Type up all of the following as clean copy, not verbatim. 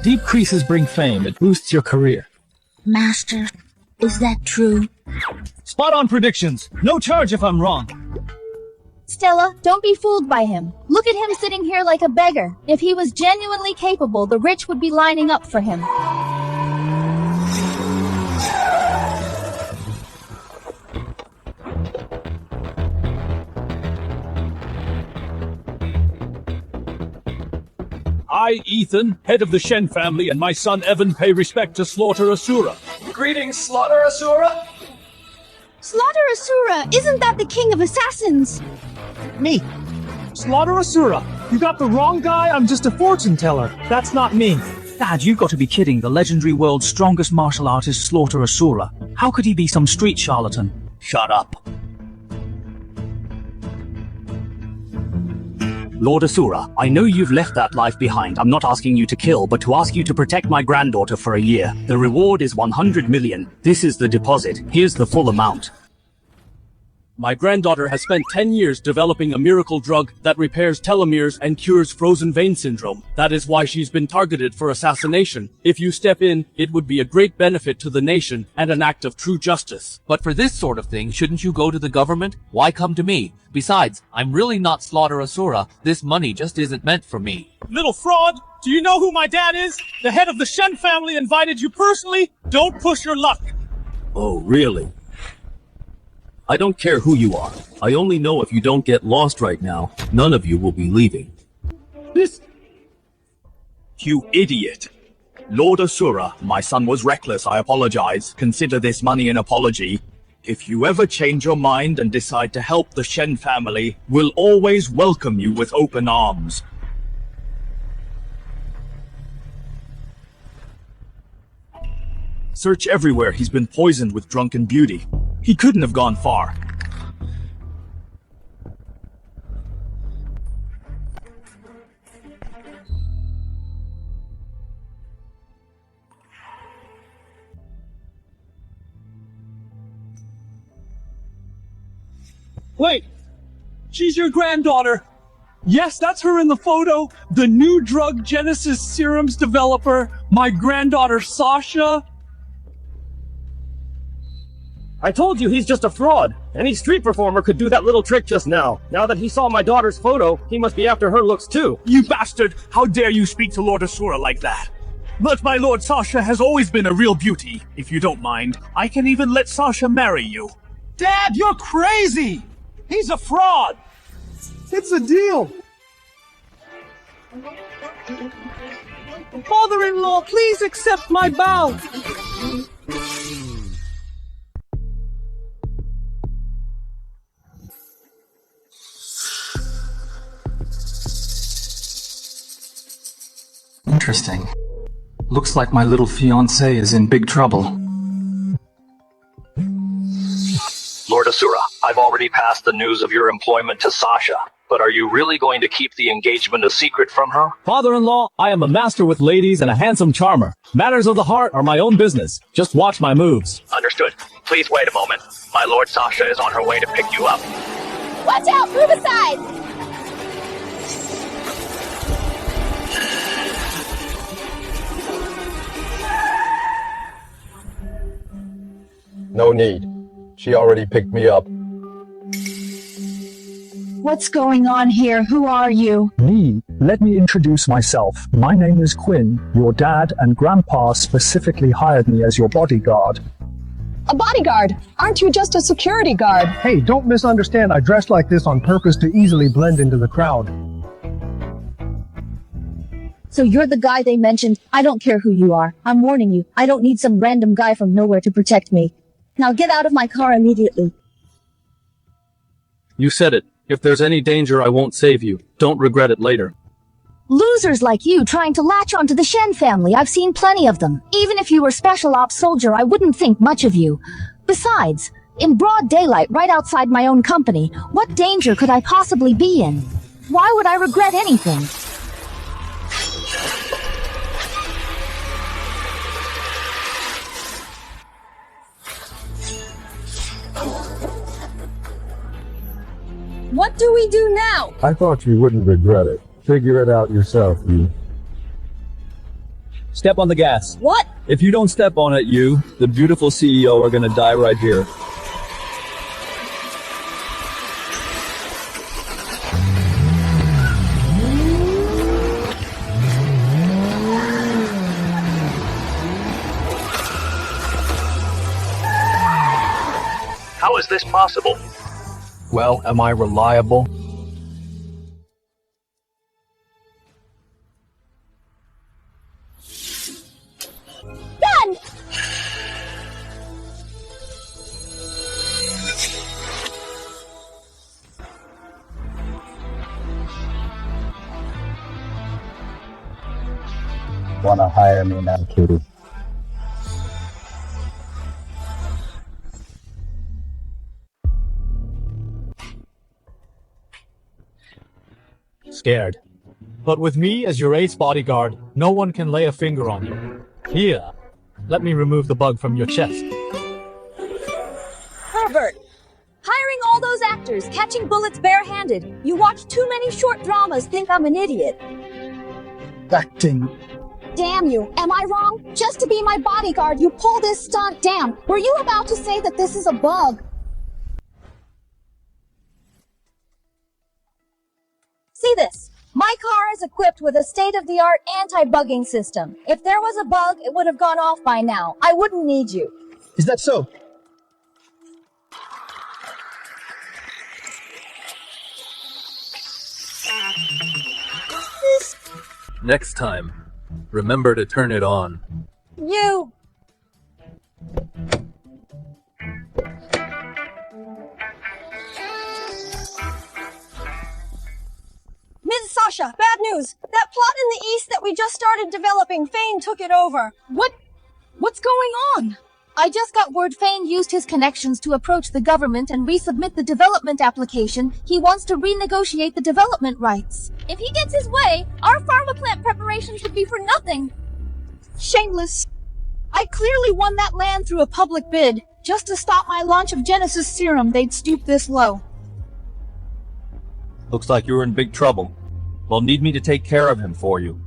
Deep creases bring fame. It boosts your career. Master, is that true? Spot on predictions. No charge if I'm wrong. Stella, don't be fooled by him. Look at him sitting here like a beggar. If he was genuinely capable, the rich would be lining up for him. I, Ethan, head of the Shen family, and my son Evan pay respect to Slaughter Asura. Greetings, Slaughter Asura. Slaughter Asura, isn't that the king of assassins? Me. Slaughter Asura. You got the wrong guy, I'm just a fortune teller. That's not me. Dad, you've got to be kidding. The legendary world's strongest martial artist, Slaughter Asura. How could he be some street charlatan? Shut up. Lord Asura, I know you've left that life behind. I'm not asking you to kill, but to ask you to protect my granddaughter for a year. The reward is 100 million. This is the deposit. Here's the full amount. My granddaughter has spent 10 years developing a miracle drug that repairs telomeres and cures frozen vein syndrome. That is why she's been targeted for assassination. If you step in, it would be a great benefit to the nation and an act of true justice. But for this sort of thing, shouldn't you go to the government? Why come to me? Besides, I'm really not Slaughter Asura. This money just isn't meant for me. Little fraud! Do you know who my dad is? The head of the Shen family invited you personally? Don't push your luck! Oh, really? I don't care who you are. I only know if you don't get lost right now, none of you will be leaving. This... You idiot! Lord Asura, my son was reckless, I apologize. Consider this money an apology. If you ever change your mind and decide to help the Shen family, we'll always welcome you with open arms. Search everywhere. He's been poisoned with drunken beauty. He couldn't have gone far. Wait! She's your granddaughter! Yes, that's her in the photo! The new drug Genesis serums developer, my granddaughter Sasha! I told you he's just a fraud. Any street performer could do that little trick just now. Now that he saw my daughter's photo, he must be after her looks too. You bastard! How dare you speak to Lord Asura like that? But my Lord Sasha has always been a real beauty. If you don't mind, I can even let Sasha marry you. Dad, you're crazy! He's a fraud! It's a deal! Father-in-law, please accept my bow! Interesting. Looks like my little fiancé is in big trouble. Lord Asura, I've already passed the news of your employment to Sasha, but are you really going to keep the engagement a secret from her? Father-in-law, I am a master with ladies and a handsome charmer. Matters of the heart are my own business. Just watch my moves. Understood. Please wait a moment. My Lord Sasha is on her way to pick you up. Watch out! Move aside! No need. She already picked me up. What's going on here? Who are you? Me? Let me introduce myself. My name is Quinn. Your dad and grandpa specifically hired me as your bodyguard. A bodyguard? Aren't you just a security guard? Hey, don't misunderstand. I dressed like this on purpose to easily blend into the crowd. So you're the guy they mentioned. I don't care who you are. I'm warning you. I don't need some random guy from nowhere to protect me. Now get out of my car immediately. You said it. If there's any danger, I won't save you. Don't regret it later. Losers like you trying to latch onto the Shen family, I've seen plenty of them. Even if you were special ops soldier, I wouldn't think much of you. Besides, in broad daylight right outside my own company, what danger could I possibly be in? Why would I regret anything? What do we do now? I thought you wouldn't regret it. Figure it out yourself, you. Step on the gas. What? If you don't step on it, you, the beautiful CEO, are gonna die right here. How is this possible? Well, am I reliable? Done! Wanna hire me now, Kitty? Scared. But with me as your ace bodyguard, no one can lay a finger on you. Here, let me remove the bug from your chest. Herbert! Hiring all those actors, catching bullets barehanded. You watch too many short dramas, think I'm an idiot. Acting. Damn you, am I wrong? Just to be my bodyguard, you pull this stunt. Damn, were you about to say that this is a bug? See this. My car is equipped with a state-of-the-art anti-bugging system. If there was a bug, it would have gone off by now. I wouldn't need you. Is that so? Next time, remember to turn it on. You! Ms. Sasha, bad news. That plot in the east that we just started developing, Fane took it over. What's going on? I just got word Fane used his connections to approach the government and resubmit the development application. He wants to renegotiate the development rights. If he gets his way, our pharma plant preparations would be for nothing. Shameless. I clearly won that land through a public bid. Just to stop my launch of Genesis serum, they'd stoop this low. Looks like you're in big trouble. Well, need me to take care of him for you.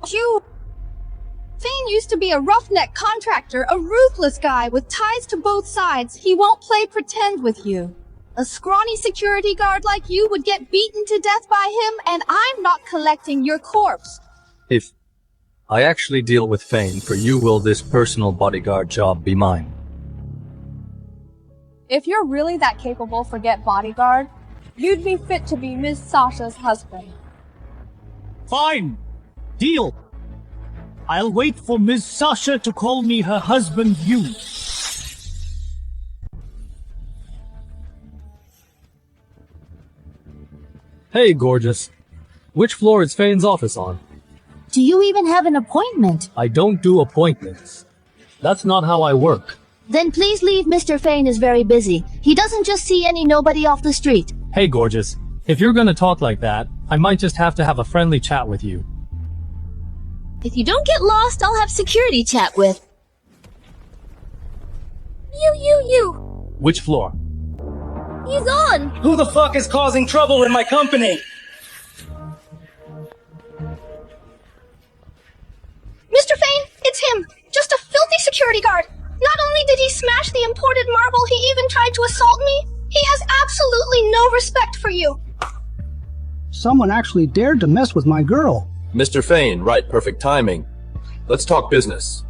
Fane used to be a roughneck contractor, a ruthless guy with ties to both sides. He won't play pretend with you. A scrawny security guard like you would get beaten to death by him, and I'm not collecting your corpse. If I actually deal with Fane, for you will this personal bodyguard job be mine. If you're really that capable, forget bodyguard. You'd be fit to be Ms. Sasha's husband. Fine! Deal! I'll wait for Ms. Sasha to call me her husband, you. Hey, gorgeous. Which floor is Fane's office on? Do you even have an appointment? I don't do appointments. That's not how I work. Then please leave. Mr. Fane is very busy. He doesn't just see any nobody off the street. Hey, gorgeous. If you're gonna talk like that, I might just have to have a friendly chat with you. If you don't get lost, I'll have security chat with. You. Which floor? He's on! Who the fuck is causing trouble in my company? Mr. Fane, it's him. Just a filthy security guard. Not only did he smash the imported marble, he even tried to assault me. He has absolutely no respect for you. Someone actually dared to mess with my girl. Mr. Fane, right, perfect timing. Let's talk business.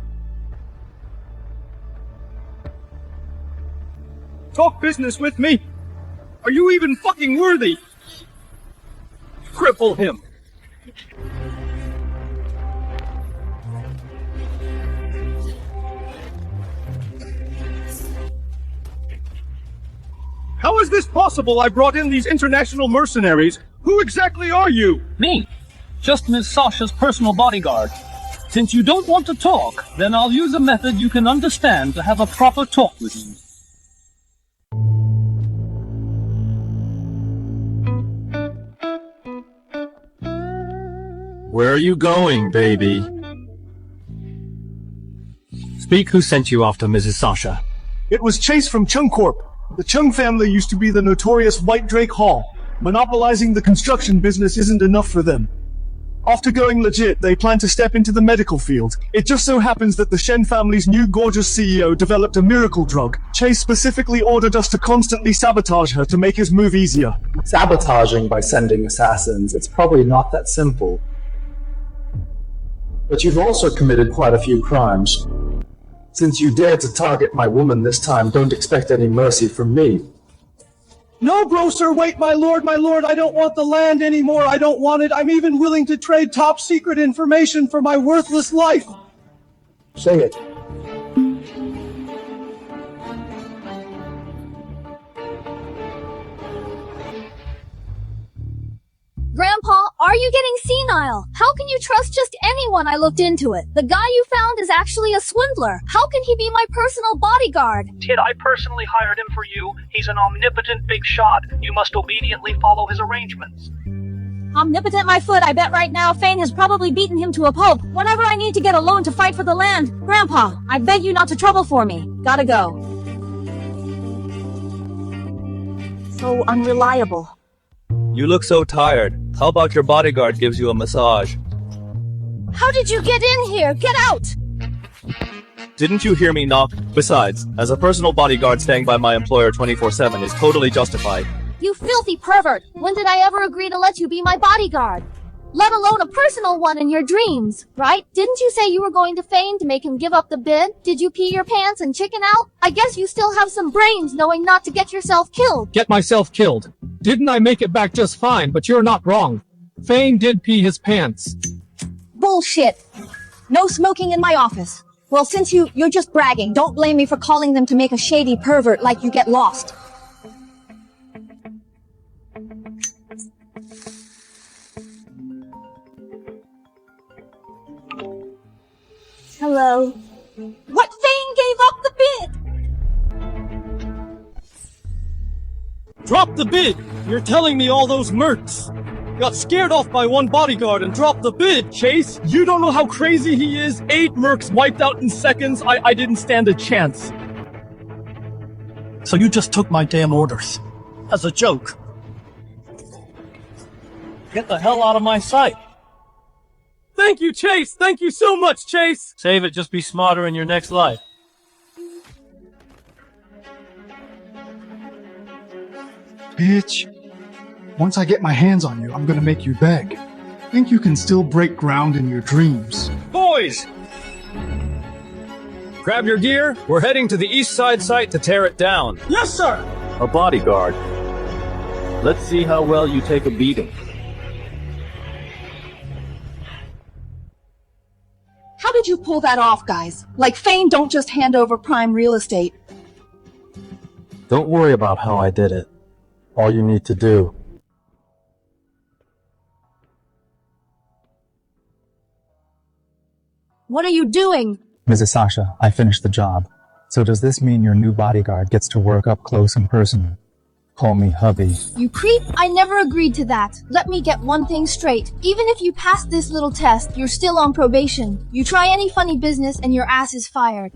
Talk business with me? Are you even fucking worthy? Cripple him. How is this possible? I brought in these international mercenaries. Who exactly are you? Me. Just Miss Sasha's personal bodyguard. Since you don't want to talk, then I'll use a method you can understand to have a proper talk with you. Where are you going, baby? Speak. Who sent you after Mrs. Sasha? It was Chase from Chung Corp. The Chung family used to be the notorious White Drake Hall. Monopolizing the construction business isn't enough for them. After going legit, they plan to step into the medical field. It just so happens that the Shen family's new gorgeous CEO developed a miracle drug. Chase specifically ordered us to constantly sabotage her to make his move easier. Sabotaging by sending assassins, it's probably not that simple. But you've also committed quite a few crimes. Since you dared to target my woman this time, don't expect any mercy from me. No, bro, sir, wait, my lord, I don't want the land anymore. I don't want it. I'm even willing to trade top secret information for my worthless life. Say it. Grandpa, are you getting senile? How can you trust just anyone? I looked into it. The guy you found is actually a swindler. How can he be my personal bodyguard? Kid, I personally hired him for you. He's an omnipotent big shot. You must obediently follow his arrangements. Omnipotent my foot, I bet right now Fane has probably beaten him to a pulp. Whenever I need to get a loan to fight for the land. Grandpa, I beg you not to trouble for me. Gotta go. So unreliable. You look so tired. How about your bodyguard gives you a massage? How did you get in here? Get out! Didn't you hear me knock? Besides, as a personal bodyguard staying by my employer 24/7 is totally justified. You filthy pervert! When did I ever agree to let you be my bodyguard? Let alone a personal one in your dreams, right? Didn't you say you were going to Fane to make him give up the bid? Did you pee your pants and chicken out? I guess you still have some brains knowing not to get yourself killed. Get myself killed. Didn't I make it back just fine, but you're not wrong. Fane did pee his pants. Bullshit. No smoking in my office. Well, since you're just bragging, don't blame me for calling them to make a shady pervert like you get lost. Hello. What? Fane gave up the bid! Drop the bid! You're telling me all those mercs got scared off by one bodyguard and dropped the bid. Chase, you don't know how crazy he is. 8 mercs wiped out in seconds. I didn't stand a chance. So you just took my damn orders. As a joke. Get the hell out of my sight. Thank you, Chase! Thank you so much, Chase! Save it, just be smarter in your next life. Bitch. Once I get my hands on you, I'm gonna make you beg. Think you can still break ground in your dreams. Boys! Grab your gear. We're heading to the east side site to tear it down. Yes, sir! A bodyguard. Let's see how well you take a beating. How did you pull that off, guys? Like Fane don't just hand over prime real estate. Don't worry about how I did it. All you need to do. What are you doing? Mrs. Sasha, I finished the job. So does this mean your new bodyguard gets to work up close and personal? Call me hubby. You creep! I never agreed to that. Let me get one thing straight. Even if you pass this little test, you're still on probation. You try any funny business and your ass is fired.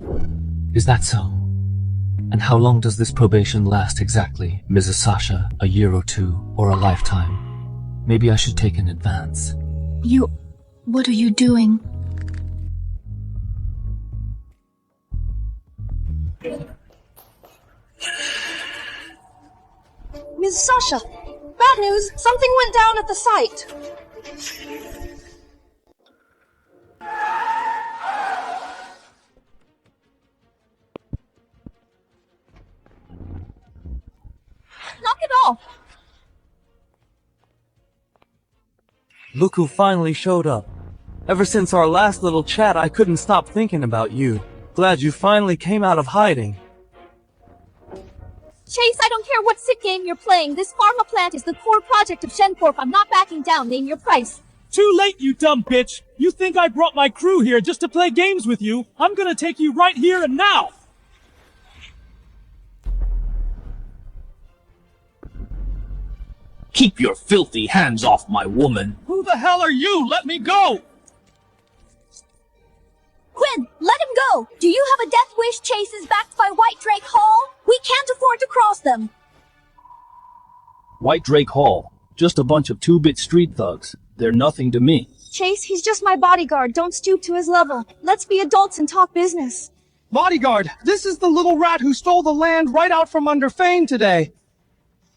Is that so? And how long does this probation last exactly, Mrs. Sasha? A year or two, or a lifetime? Maybe I should take an advance. What are you doing? Ms. Sasha, bad news. Something went down at the site. Knock it off! Look who finally showed up. Ever since our last little chat, I couldn't stop thinking about you. Glad you finally came out of hiding. Chase, I don't care what sick game you're playing. This pharma plant is the core project of Shen Corp. I'm not backing down. Name your price. Too late, you dumb bitch! You think I brought my crew here just to play games with you? I'm gonna take you right here and now! Keep your filthy hands off my woman. Who the hell are you? Let me go! Quinn, let him go! Do you have a death wish chases backed by White Drake Hall? We can't afford to cross them. White Drake Hall. Just a bunch of 2-bit street thugs. They're nothing to me. Chase, he's just my bodyguard. Don't stoop to his level. Let's be adults and talk business. Bodyguard, this is the little rat who stole the land right out from under Fane today.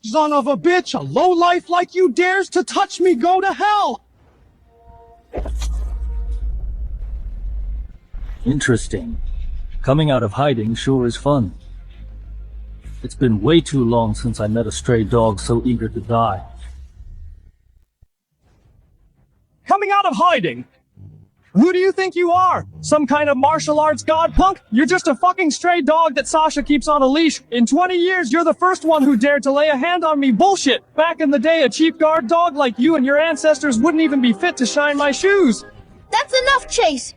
Son of a bitch, a lowlife like you dares to touch me, go to hell! Interesting. Coming out of hiding sure is fun. It's been way too long since I met a stray dog so eager to die. Coming out of hiding? Who do you think you are? Some kind of martial arts god punk? You're just a fucking stray dog that Sasha keeps on a leash. In 20 years, you're the first one who dared to lay a hand on me. Bullshit! Back in the day, a cheap guard dog like you and your ancestors wouldn't even be fit to shine my shoes. That's enough, Chase.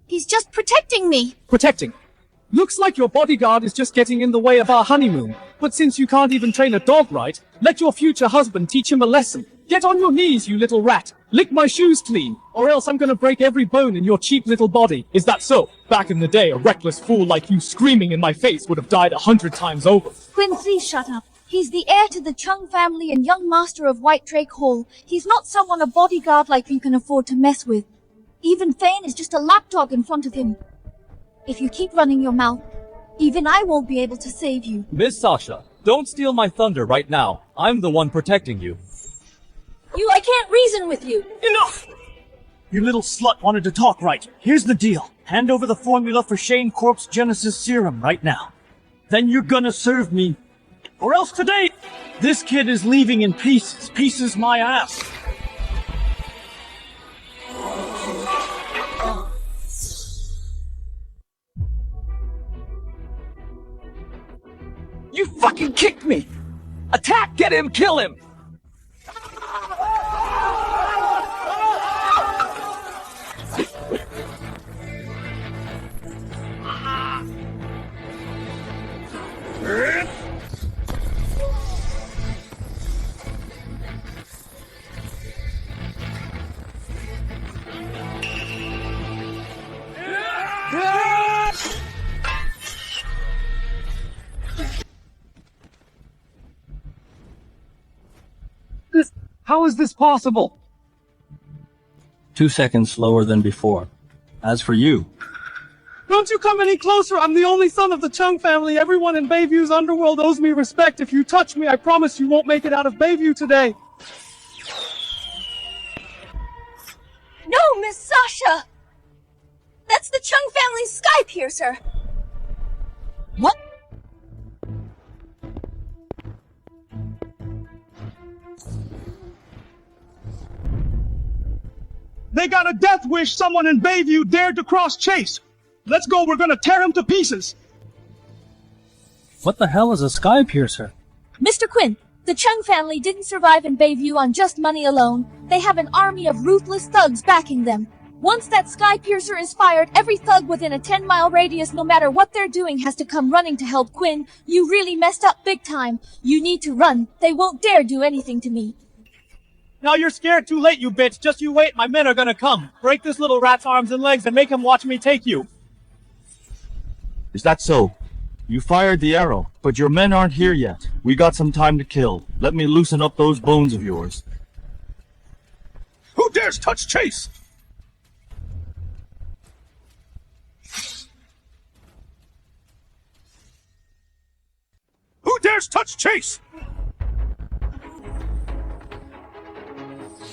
He's just protecting me. Protecting. Looks like your bodyguard is just getting in the way of our honeymoon. But since you can't even train a dog right, let your future husband teach him a lesson. Get on your knees, you little rat. Lick my shoes clean, or else I'm gonna break every bone in your cheap little body. Is that so? Back in the day, a reckless fool like you screaming in my face would have died 100 times over. Quinn, please shut up. He's the heir to the Chung family and young master of White Drake Hall. He's not someone a bodyguard like you can afford to mess with. Even Fane is just a lapdog in front of him. If you keep running your mouth, even I won't be able to save you. Miss Sasha, don't steal my thunder right now. I'm the one protecting you. I can't reason with you. Enough! You little slut wanted to talk right. Here's the deal. Hand over the formula for Shane Corp's Genesis serum right now. Then you're gonna serve me. Or else today, this kid is leaving in pieces. Pieces my ass. You fucking kicked me! Attack! Get him! Kill him! How is this possible? 2 seconds slower than before. As for you... Don't you come any closer! I'm the only son of the Chung family. Everyone in Bayview's underworld owes me respect. If you touch me, I promise you won't make it out of Bayview today. No, Miss Sasha! That's the Chung family's sky piercer! What? They got a death wish someone in Bayview dared to cross Chase. Let's go, we're gonna tear him to pieces. What the hell is a sky piercer? Mr. Quinn, the Chung family didn't survive in Bayview on just money alone. They have an army of ruthless thugs backing them. Once that sky piercer is fired, every thug within a 10-mile radius, no matter what they're doing, has to come running to help. Quinn, you really messed up big time. You need to run. They won't dare do anything to me. Now you're scared too late, you bitch. Just you wait, my men are gonna come. Break this little rat's arms and legs and make him watch me take you. Is that so? You fired the arrow, but your men aren't here yet. We got some time to kill. Let me loosen up those bones of yours. Who dares touch Chase? Who dares touch Chase?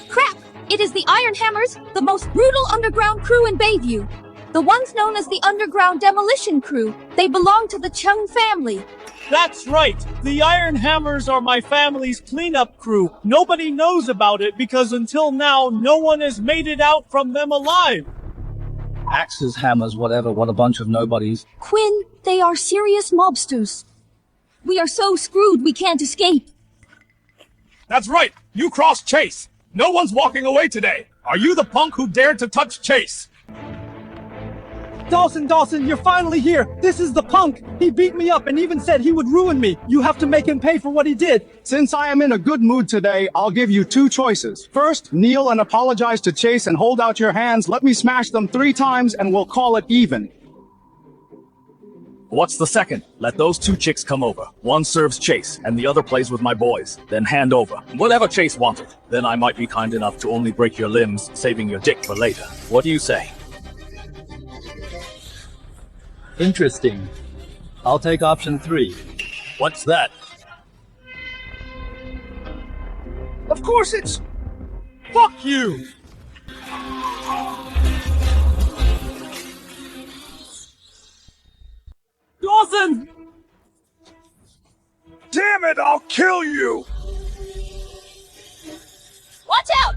Crap! It is the Iron Hammers, the most brutal underground crew in Bayview. The ones known as the Underground Demolition Crew. They belong to the Chung family. That's right. The Iron Hammers are my family's cleanup crew. Nobody knows about it because until now, no one has made it out from them alive. Axes, hammers, whatever, what a bunch of nobodies. Quinn, they are serious mobsters. We are so screwed we can't escape. That's right. You crossed Chase. No one's walking away today. Are you the punk who dared to touch Chase? Dawson, you're finally here. This is the punk. He beat me up and even said he would ruin me. You have to make him pay for what he did. Since I am in a good mood today, I'll give you 2 choices. First, kneel and apologize to Chase and hold out your hands. Let me smash them 3 times and we'll call it even. What's the second? Let those two chicks come over. One serves Chase, and the other plays with my boys. Then hand over. Whatever Chase wanted. Then I might be kind enough to only break your limbs, saving your dick for later. What do you say? Interesting. I'll take option 3. What's that? Of course it's... Fuck you! Dawson! Damn it, I'll kill you! Watch out!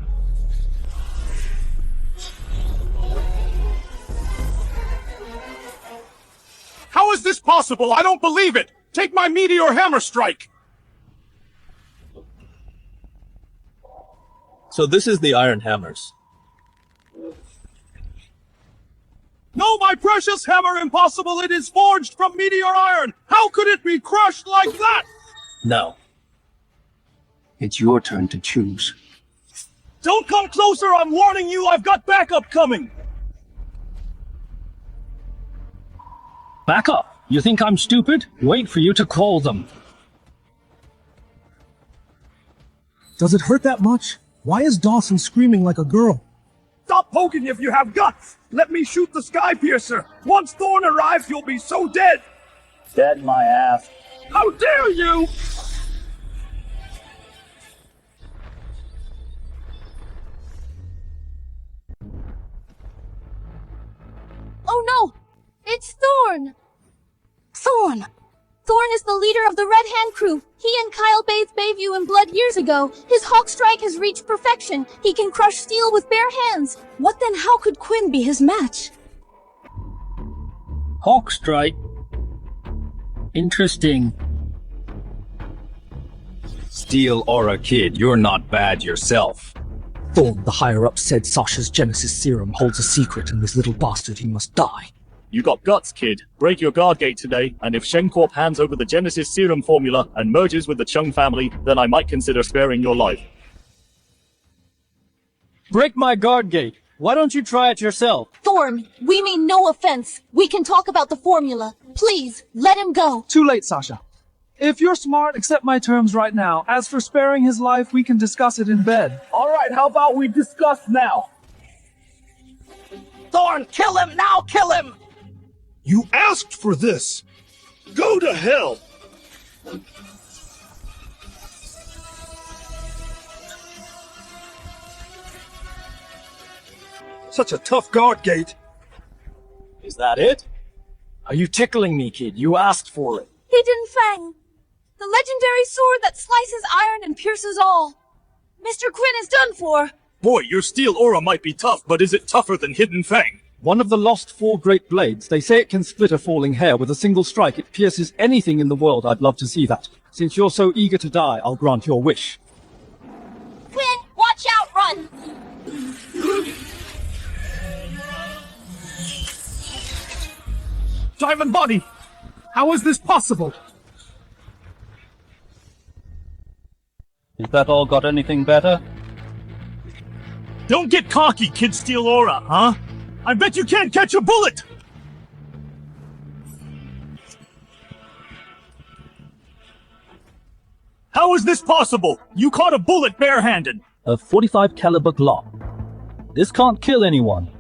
How is this possible? I don't believe it! Take my meteor hammer strike! So this is the Iron Hammers. No, my precious hammer, impossible! It is forged from meteor iron! How could it be crushed like that? Now, it's your turn to choose. Don't come closer, I'm warning you, I've got backup coming! Back up! You think I'm stupid? Wait for you to call them. Does it hurt that much? Why is Dawson screaming like a girl? Stop poking if you have guts! Let me shoot the Sky Piercer! Once Thorn arrives, you'll be so dead! Dead my ass. How dare you! Oh no! It's Thorn! Thorn! Thorn is the leader of the Red Hand crew. He and Kyle bathed Bayview in blood years ago. His Hawk Strike has reached perfection. He can crush steel with bare hands. What then? How could Quinn be his match? Hawk Strike? Interesting. Steel Aura Kid, you're not bad yourself. Thorn, the higher-up, said Sasha's Genesis serum holds a secret, and this little bastard, he must die. You got guts, kid. Break your guard gate today, and if ShenCorp hands over the Genesis serum formula and merges with the Chung family, then I might consider sparing your life. Break my guard gate. Why don't you try it yourself? Thorn, we mean no offense. We can talk about the formula. Please, let him go. Too late, Sasha. If you're smart, accept my terms right now. As for sparing his life, we can discuss it in bed. Alright, how about we discuss now? Thorn, kill him now, kill him! You asked for this! Go to hell! Such a tough guard gate. Is that it? Are you tickling me, kid? You asked for it. Hidden Fang. The legendary sword that slices iron and pierces all. Mr. Quinn is done for. Boy, your steel aura might be tough, but is it tougher than Hidden Fang? One of the lost 4 great blades. They say it can split a falling hair with a single strike. It pierces anything in the world. I'd love to see that. Since you're so eager to die, I'll grant your wish. Quinn, watch out, run! Diamond Body! How is this possible? Is that all got anything better? Don't get cocky, Kid Steel Aura, huh? I bet you can't catch a bullet! How is this possible? You caught a bullet barehanded! A 45 caliber Glock. This can't kill anyone.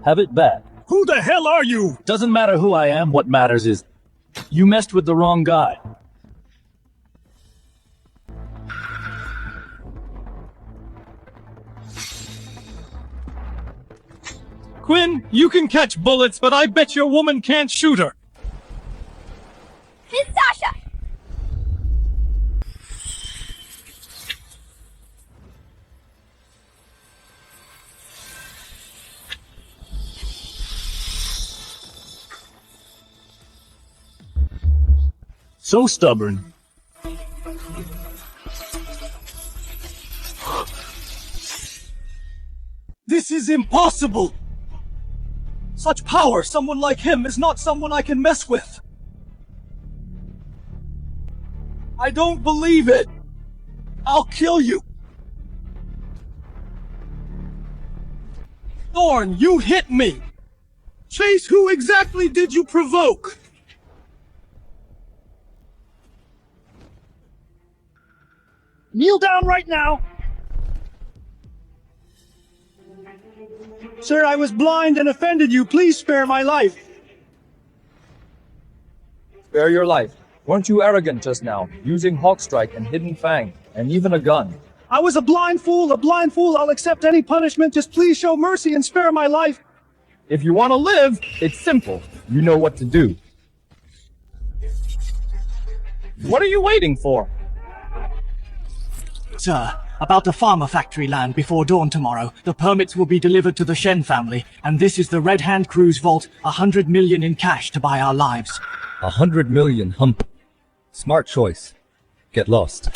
Have it back. Who the hell are you? Doesn't matter who I am, what matters is you messed with the wrong guy. Quinn, you can catch bullets, but I bet your woman can't shoot her. It's Sasha! So stubborn. This is impossible! Such power, someone like him is not someone I can mess with. I don't believe it. I'll kill you. Thorn, you hit me. Chase, who exactly did you provoke? Kneel down right now! Sir, I was blind and offended you. Please spare my life. Spare your life. Weren't you arrogant just now, using Hawkstrike and Hidden Fang, and even a gun? I was a blind fool, I'll accept any punishment. Just please show mercy and spare my life. If you want to live, it's simple. You know what to do. What are you waiting for? Sir, about the pharma factory land before dawn tomorrow. The permits will be delivered to the Shen family, and this is the Red Hand Crew's vault, 100 million in cash to buy our lives. 100 million, hump. Smart choice. Get lost.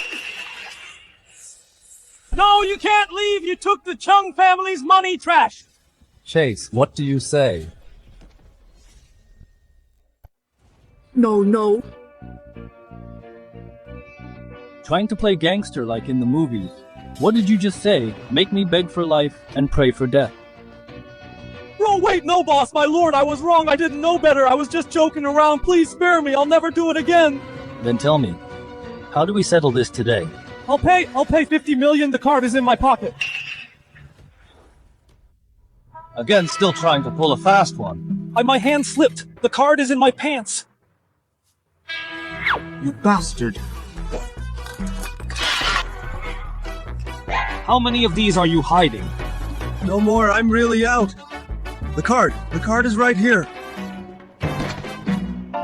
No, you can't leave! You took the Chung family's money, trash! Chase, what do you say? No. Trying to play gangster like in the movies. What did you just say? Make me beg for life and pray for death. Oh, wait, no, boss, my lord, I was wrong. I didn't know better. I was just joking around. Please spare me. I'll never do it again. Then tell me, how do we settle this today? I'll pay 50 million. The card is in my pocket. Again, still trying to pull a fast one. My hand slipped. The card is in my pants. You bastard. How many of these are you hiding? No more, I'm really out. The card is right here.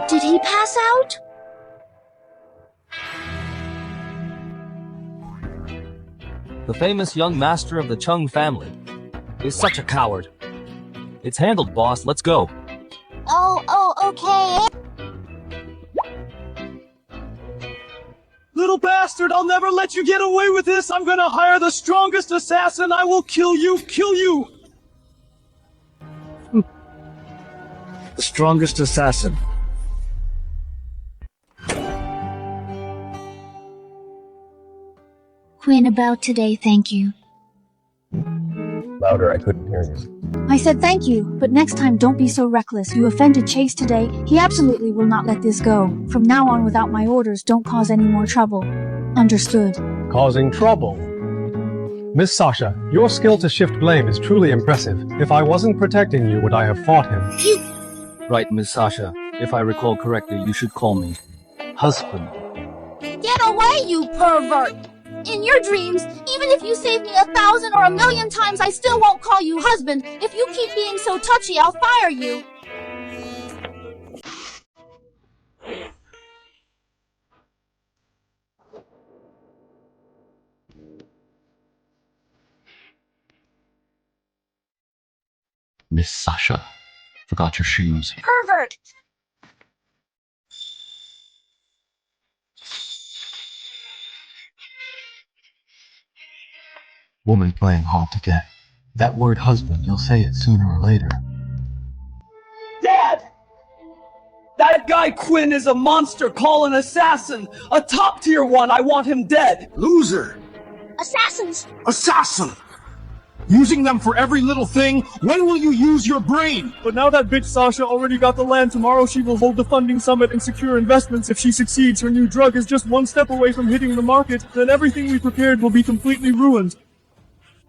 Did he pass out? The famous young master of the Chung family is such a coward. It's handled, boss. Let's go. Oh, okay. Little bastard, I'll never let you get away with this. I'm gonna hire the strongest assassin. I will kill you. The strongest assassin. Quinn, about today, thank you. Louder, I couldn't hear you. I said thank you, but next time don't be so reckless. You offended Chase today. He absolutely will not let this go. From now on, without my orders, don't cause any more trouble. Understood. Causing trouble. Miss Sasha, your skill to shift blame is truly impressive. If I wasn't protecting you, would I have fought him? Right, Miss Sasha. If I recall correctly, you should call me husband. Get away, you pervert! In your dreams, even if you save me 1,000 or 1,000,000 times, I still won't call you husband. If you keep being so touchy, I'll fire you. Miss Sasha, forgot your shoes. Pervert! Woman playing hard to get. That word husband, you'll say it sooner or later. Dad! That guy Quinn is a monster. Call an assassin. A top-tier one. I want him dead. Loser! Assassins! Assassin! Using them for every little thing? When will you use your brain? But now that bitch Sasha already got the land, tomorrow she will hold the funding summit and secure investments. If she succeeds, her new drug is just one step away from hitting the market. Then everything we prepared will be completely ruined.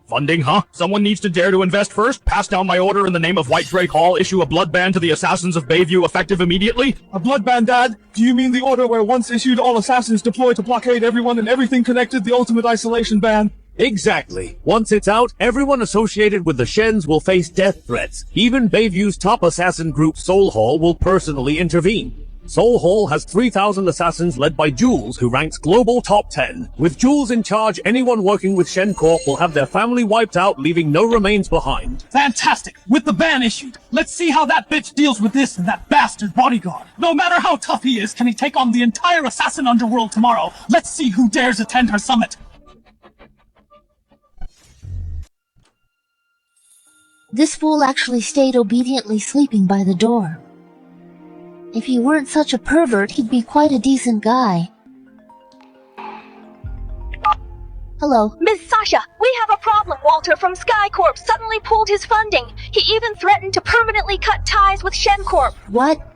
Funding, huh? Someone needs to dare to invest first, pass down my order in the name of White Drake Hall, issue a blood ban to the assassins of Bayview effective immediately? A blood ban, Dad? Do you mean the order where once issued all assassins deploy to blockade everyone and everything connected, the ultimate isolation ban? Exactly. Once it's out, everyone associated with the Shens will face death threats. Even Bayview's top assassin group Soul Hall will personally intervene. Soul Hall has 3,000 assassins led by Jules, who ranks global top 10. With Jules in charge, anyone working with Shen Corp will have their family wiped out, leaving no remains behind. Fantastic! With the ban issued, let's see how that bitch deals with this and that bastard bodyguard. No matter how tough he is, can he take on the entire assassin underworld tomorrow? Let's see who dares attend her summit. This fool actually stayed obediently sleeping by the door. If he weren't such a pervert, he'd be quite a decent guy. Hello. Miss Sasha, we have a problem, Walter from SkyCorp suddenly pulled his funding. He even threatened to permanently cut ties with ShenCorp. What?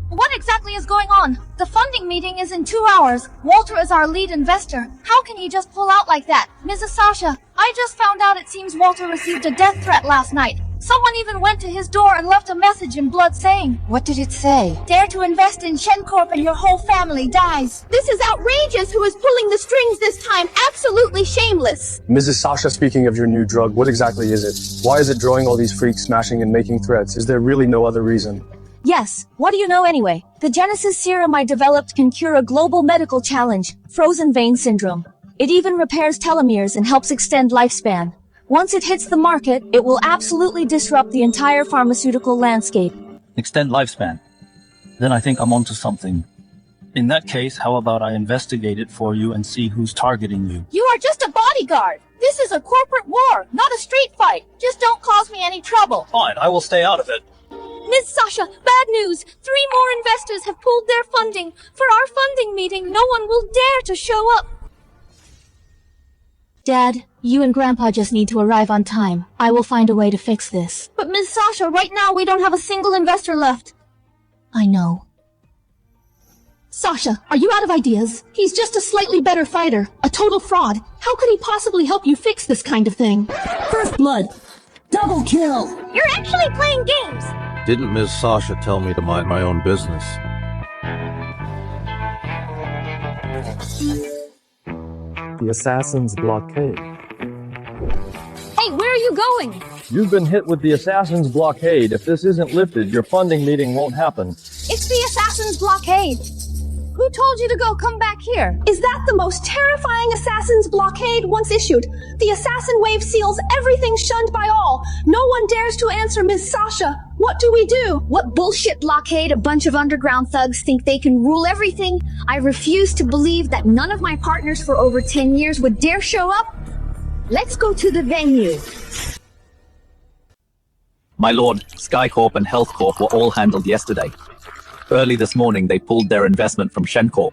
What exactly is going on? The funding meeting is in 2 hours. Walter is our lead investor. How can he just pull out like that? Mrs. Sasha, I just found out it seems Walter received a death threat last night. Someone even went to his door and left a message in blood saying, What did it say? "Dare to invest in ShenCorp and your whole family dies." This is outrageous. Who is pulling the strings this time? Absolutely shameless. Mrs. Sasha, speaking of your new drug, what exactly is it? Why is it drawing all these freaks smashing and making threats? Is there really no other reason? Yes, what do you know anyway? The Genesis serum I developed can cure a global medical challenge, frozen vein syndrome. It even repairs telomeres and helps extend lifespan. Once it hits the market, it will absolutely disrupt the entire pharmaceutical landscape. Extend lifespan. Then I think I'm onto something. In that case, how about I investigate it for you and see who's targeting you? You are just a bodyguard. This is a corporate war, not a street fight. Just don't cause me any trouble. Fine, I will stay out of it. Ms. Sasha, bad news. 3 more investors have pulled their funding. For our funding meeting, no one will dare to show up. Dad, you and Grandpa just need to arrive on time. I will find a way to fix this. But Ms. Sasha, right now we don't have a single investor left. I know. Sasha, are you out of ideas? He's just a slightly better fighter, a total fraud. How could he possibly help you fix this kind of thing? First blood. Double kill. You're actually playing games. Didn't Ms. Sasha tell me to mind my own business? The Assassin's Blockade. Hey, where are you going? You've been hit with the Assassin's Blockade. If this isn't lifted, your funding meeting won't happen. It's the Assassin's Blockade. Who told you to go? Come back here. Is that the most terrifying Assassin's Blockade once issued? The Assassin Wave seals everything shunned by all. No one dares to answer Ms. Sasha. What do we do? What bullshit blockade? A bunch of underground thugs think they can rule everything? I refuse to believe that none of my partners for over 10 years would dare show up. Let's go to the venue. My lord, SkyCorp and HealthCorp were all handled yesterday. Early this morning, they pulled their investment from ShenCorp.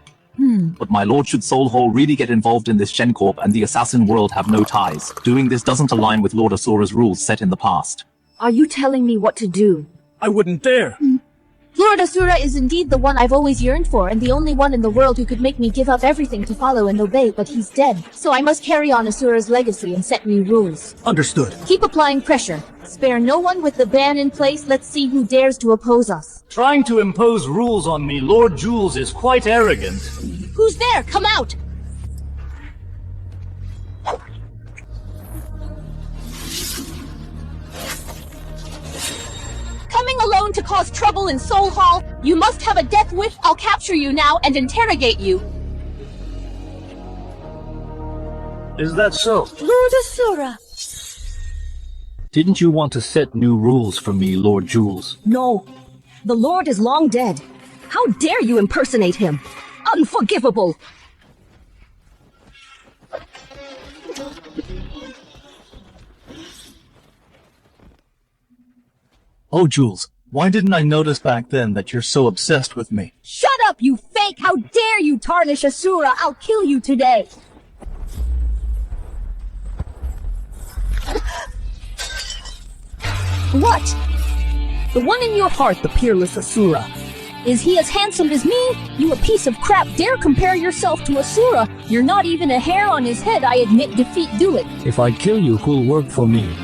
But my lord, should Soul Hall really get involved in this, ShenCorp and the assassin world have no ties. Doing this doesn't align with Lord Asura's rules set in the past. Are you telling me what to do? I wouldn't dare. Lord Asura is indeed the one I've always yearned for, and the only one in the world who could make me give up everything to follow and obey, but he's dead. So I must carry on Asura's legacy and set new rules. Understood. Keep applying pressure. Spare no one with the ban in place. Let's see who dares to oppose us. Trying to impose rules on me, Lord Jules is quite arrogant. Who's there? Come out! Coming alone to cause trouble in Soul Hall? You must have a death wish. I'll capture you now and interrogate you. Is that so? Lord Asura! Didn't you want to set new rules for me, Lord Jules? No. The Lord is long dead. How dare you impersonate him? Unforgivable! Oh, Jules, why didn't I notice back then that you're so obsessed with me? Shut up, you fake! How dare you tarnish Asura! I'll kill you today! What? The one in your heart, the peerless Asura. Is he as handsome as me? You a piece of crap dare compare yourself to Asura? You're not even a hair on his head. I admit defeat, do it. If I kill you, who'll work for me?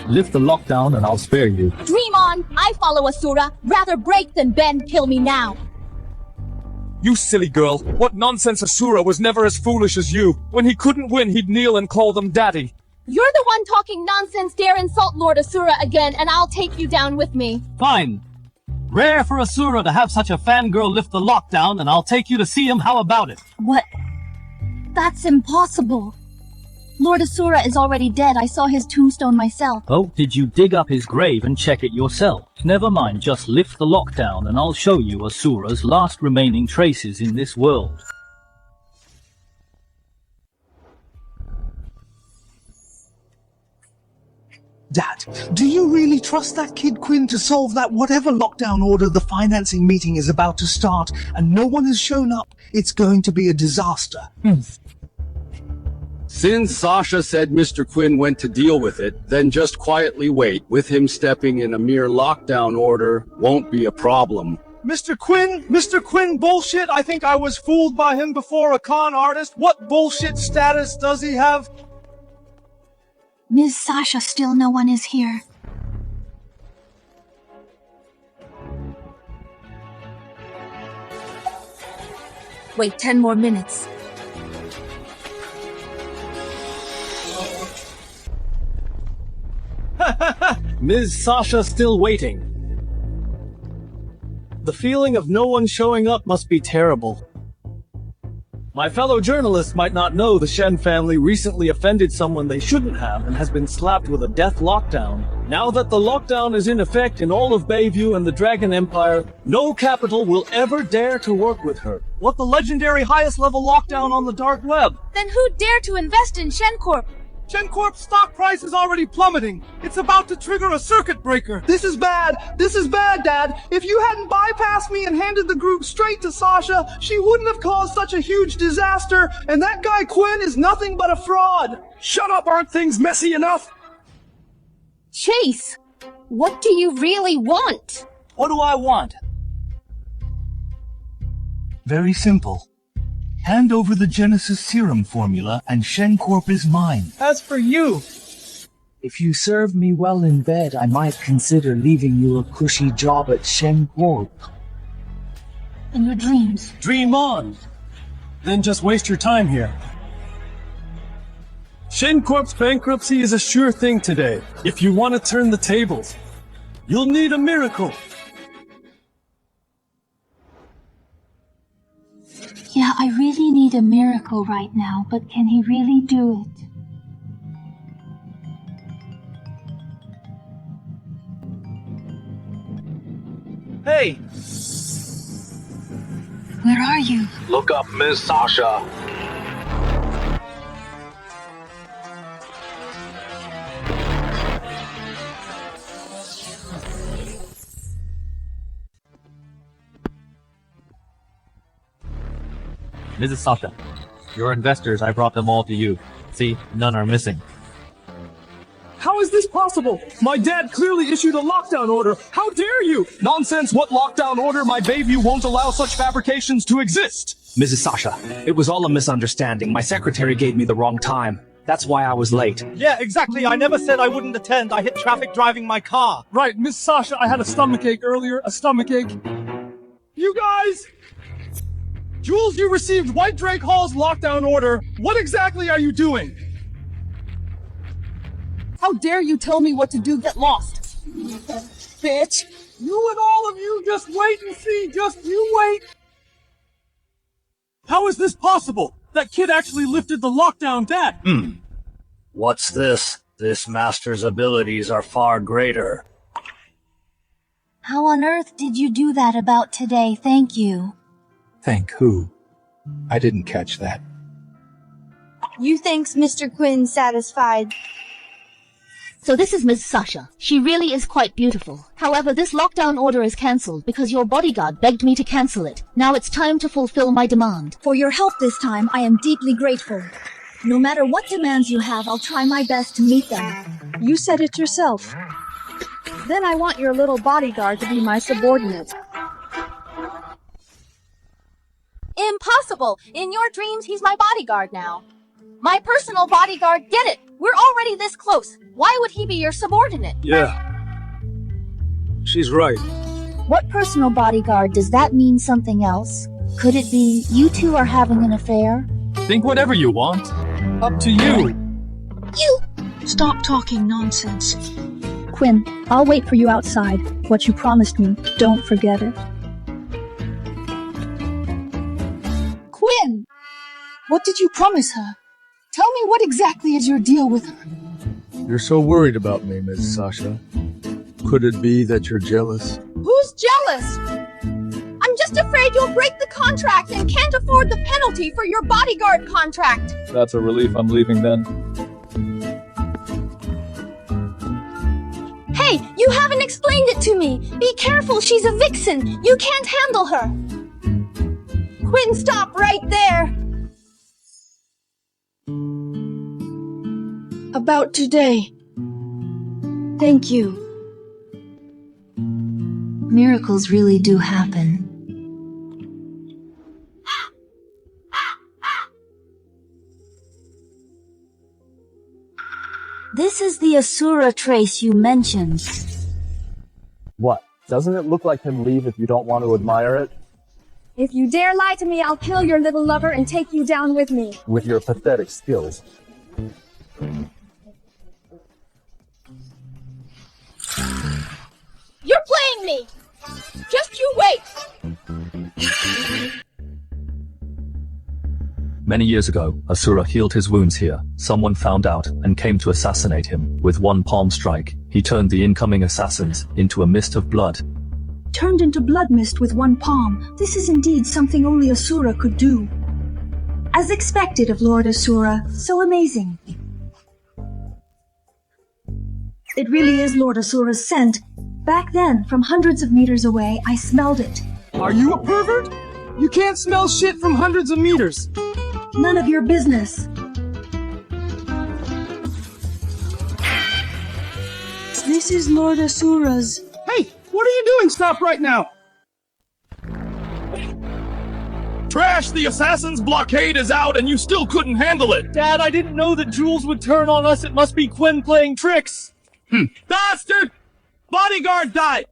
Lift the lockdown and I'll spare you. Dream on! I follow Asura. Rather break than bend. Kill me now. You silly girl. What nonsense. Asura was never as foolish as you. When he couldn't win, he'd kneel and call them daddy. You're the one talking nonsense. Dare insult Lord Asura again, and I'll take you down with me. Fine. Rare for Asura to have such a fangirl lift the lockdown, and I'll take you to see him. How about it? What? That's impossible. Lord Asura is already dead. I saw his tombstone myself. Oh, did you dig up his grave and check it yourself? Never mind, just lift the lockdown and I'll show you Asura's last remaining traces in this world. Dad, do you really trust that kid Quinn to solve that whatever lockdown order the financing meeting is about to start and no one has shown up? It's going to be a disaster. Since Sasha said Mr. Quinn went to deal with it, then just quietly wait. With him stepping in a mere lockdown order won't be a problem. Mr. Quinn bullshit? I think I was fooled by him before, a con artist. What bullshit status does he have? Ms. Sasha, still no one is here. Wait 10 more minutes. Ms. Sasha still waiting. The feeling of no one showing up must be terrible. My fellow journalists might not know the Shen family recently offended someone they shouldn't have and has been slapped with a death lockdown. Now that the lockdown is in effect in all of Bayview and the Dragon Empire, no capital will ever dare to work with her. What the legendary highest level lockdown on the dark web? Then who dare to invest in Shen Corp? Shen Corp's stock price is already plummeting. It's about to trigger a circuit breaker. This is bad. This is bad, Dad. If you hadn't bypassed me and handed the group straight to Sasha, she wouldn't have caused such a huge disaster, and that guy Quinn is nothing but a fraud. Shut up, aren't things messy enough? Chase, what do you really want? What do I want? Very simple. Hand over the Genesis serum formula and Shen Corp is mine. As for you, If you serve me well in bed, I might consider leaving you a cushy job at Shen Corp. In your dreams. Dream on. Then just waste your time here. Shen Corp's bankruptcy is a sure thing today. If you want to turn the tables, you'll need a miracle. Yeah, I really need a miracle right now, but can he really do it? Hey! Where are you? Look up Ms. Sasha. Mrs. Sasha, your investors, I brought them all to you. See, none are missing. How is this possible? My dad clearly issued a lockdown order. How dare you? Nonsense, what lockdown order? My Bayview won't allow such fabrications to exist. Mrs. Sasha, it was all a misunderstanding. My secretary gave me the wrong time. That's why I was late. Yeah, exactly. I never said I wouldn't attend. I hit traffic driving my car. Right, Miss Sasha, I had a stomachache earlier. A stomachache. You guys! Jules, you received White Drake Hall's lockdown order. What exactly are you doing? How dare you tell me what to do? Get lost. Bitch. You and all of you, just wait and see. Just you wait. How is this possible? That kid actually lifted the lockdown, Dad. What's this? This master's abilities are far greater. How on earth did you do that about today? Thank you. Thank who? I didn't catch that. You thinks Mr. Quinn satisfied? So this is Ms. Sasha. She really is quite beautiful. However, this lockdown order is cancelled because your bodyguard begged me to cancel it. Now it's time to fulfill my demand. For your help this time, I am deeply grateful. No matter what demands you have, I'll try my best to meet them. You said it yourself. Then I want your little bodyguard to be my subordinate. Impossible! In your dreams, he's my bodyguard now. My personal bodyguard, get it! We're already this close. Why would he be your subordinate? Yeah. She's right. What personal bodyguard? Does that mean something else? Could it be you two are having an affair? Think whatever you want. Up to you. You! Stop talking nonsense. Quinn, I'll wait for you outside. What you promised me, don't forget it. Quinn! What did you promise her? Tell me what exactly is your deal with her? You're so worried about me, Miss Sasha. Could it be that you're jealous? Who's jealous? I'm just afraid you'll break the contract and can't afford the penalty for your bodyguard contract. That's a relief. I'm leaving then. Hey, you haven't explained it to me. Be careful, she's a vixen. You can't handle her. Quinn, stop right there. About today. Thank you. Miracles really do happen. This is the Asura trace you mentioned. What? Doesn't it look like him leave if you don't want to admire it? If you dare lie to me, I'll kill your little lover and take you down with me. With your pathetic skills. You're playing me! Just you wait! Many years ago, Asura healed his wounds here. Someone found out and came to assassinate him. With one palm strike, he turned the incoming assassins into a mist of blood. Turned into blood mist with one palm. This is indeed something only Asura could do. As expected of Lord Asura, so amazing. It really is Lord Asura's scent. Back then, from hundreds of meters away, I smelled it. Are you a pervert? You can't smell shit from hundreds of meters. None of your business. This is Lord Asura's. Hey, what are you doing? Stop right now. Trash, the assassin's blockade is out and you still couldn't handle it. Dad, I didn't know that Jules would turn on us. It must be Quinn playing tricks. Bastard! Bodyguard died!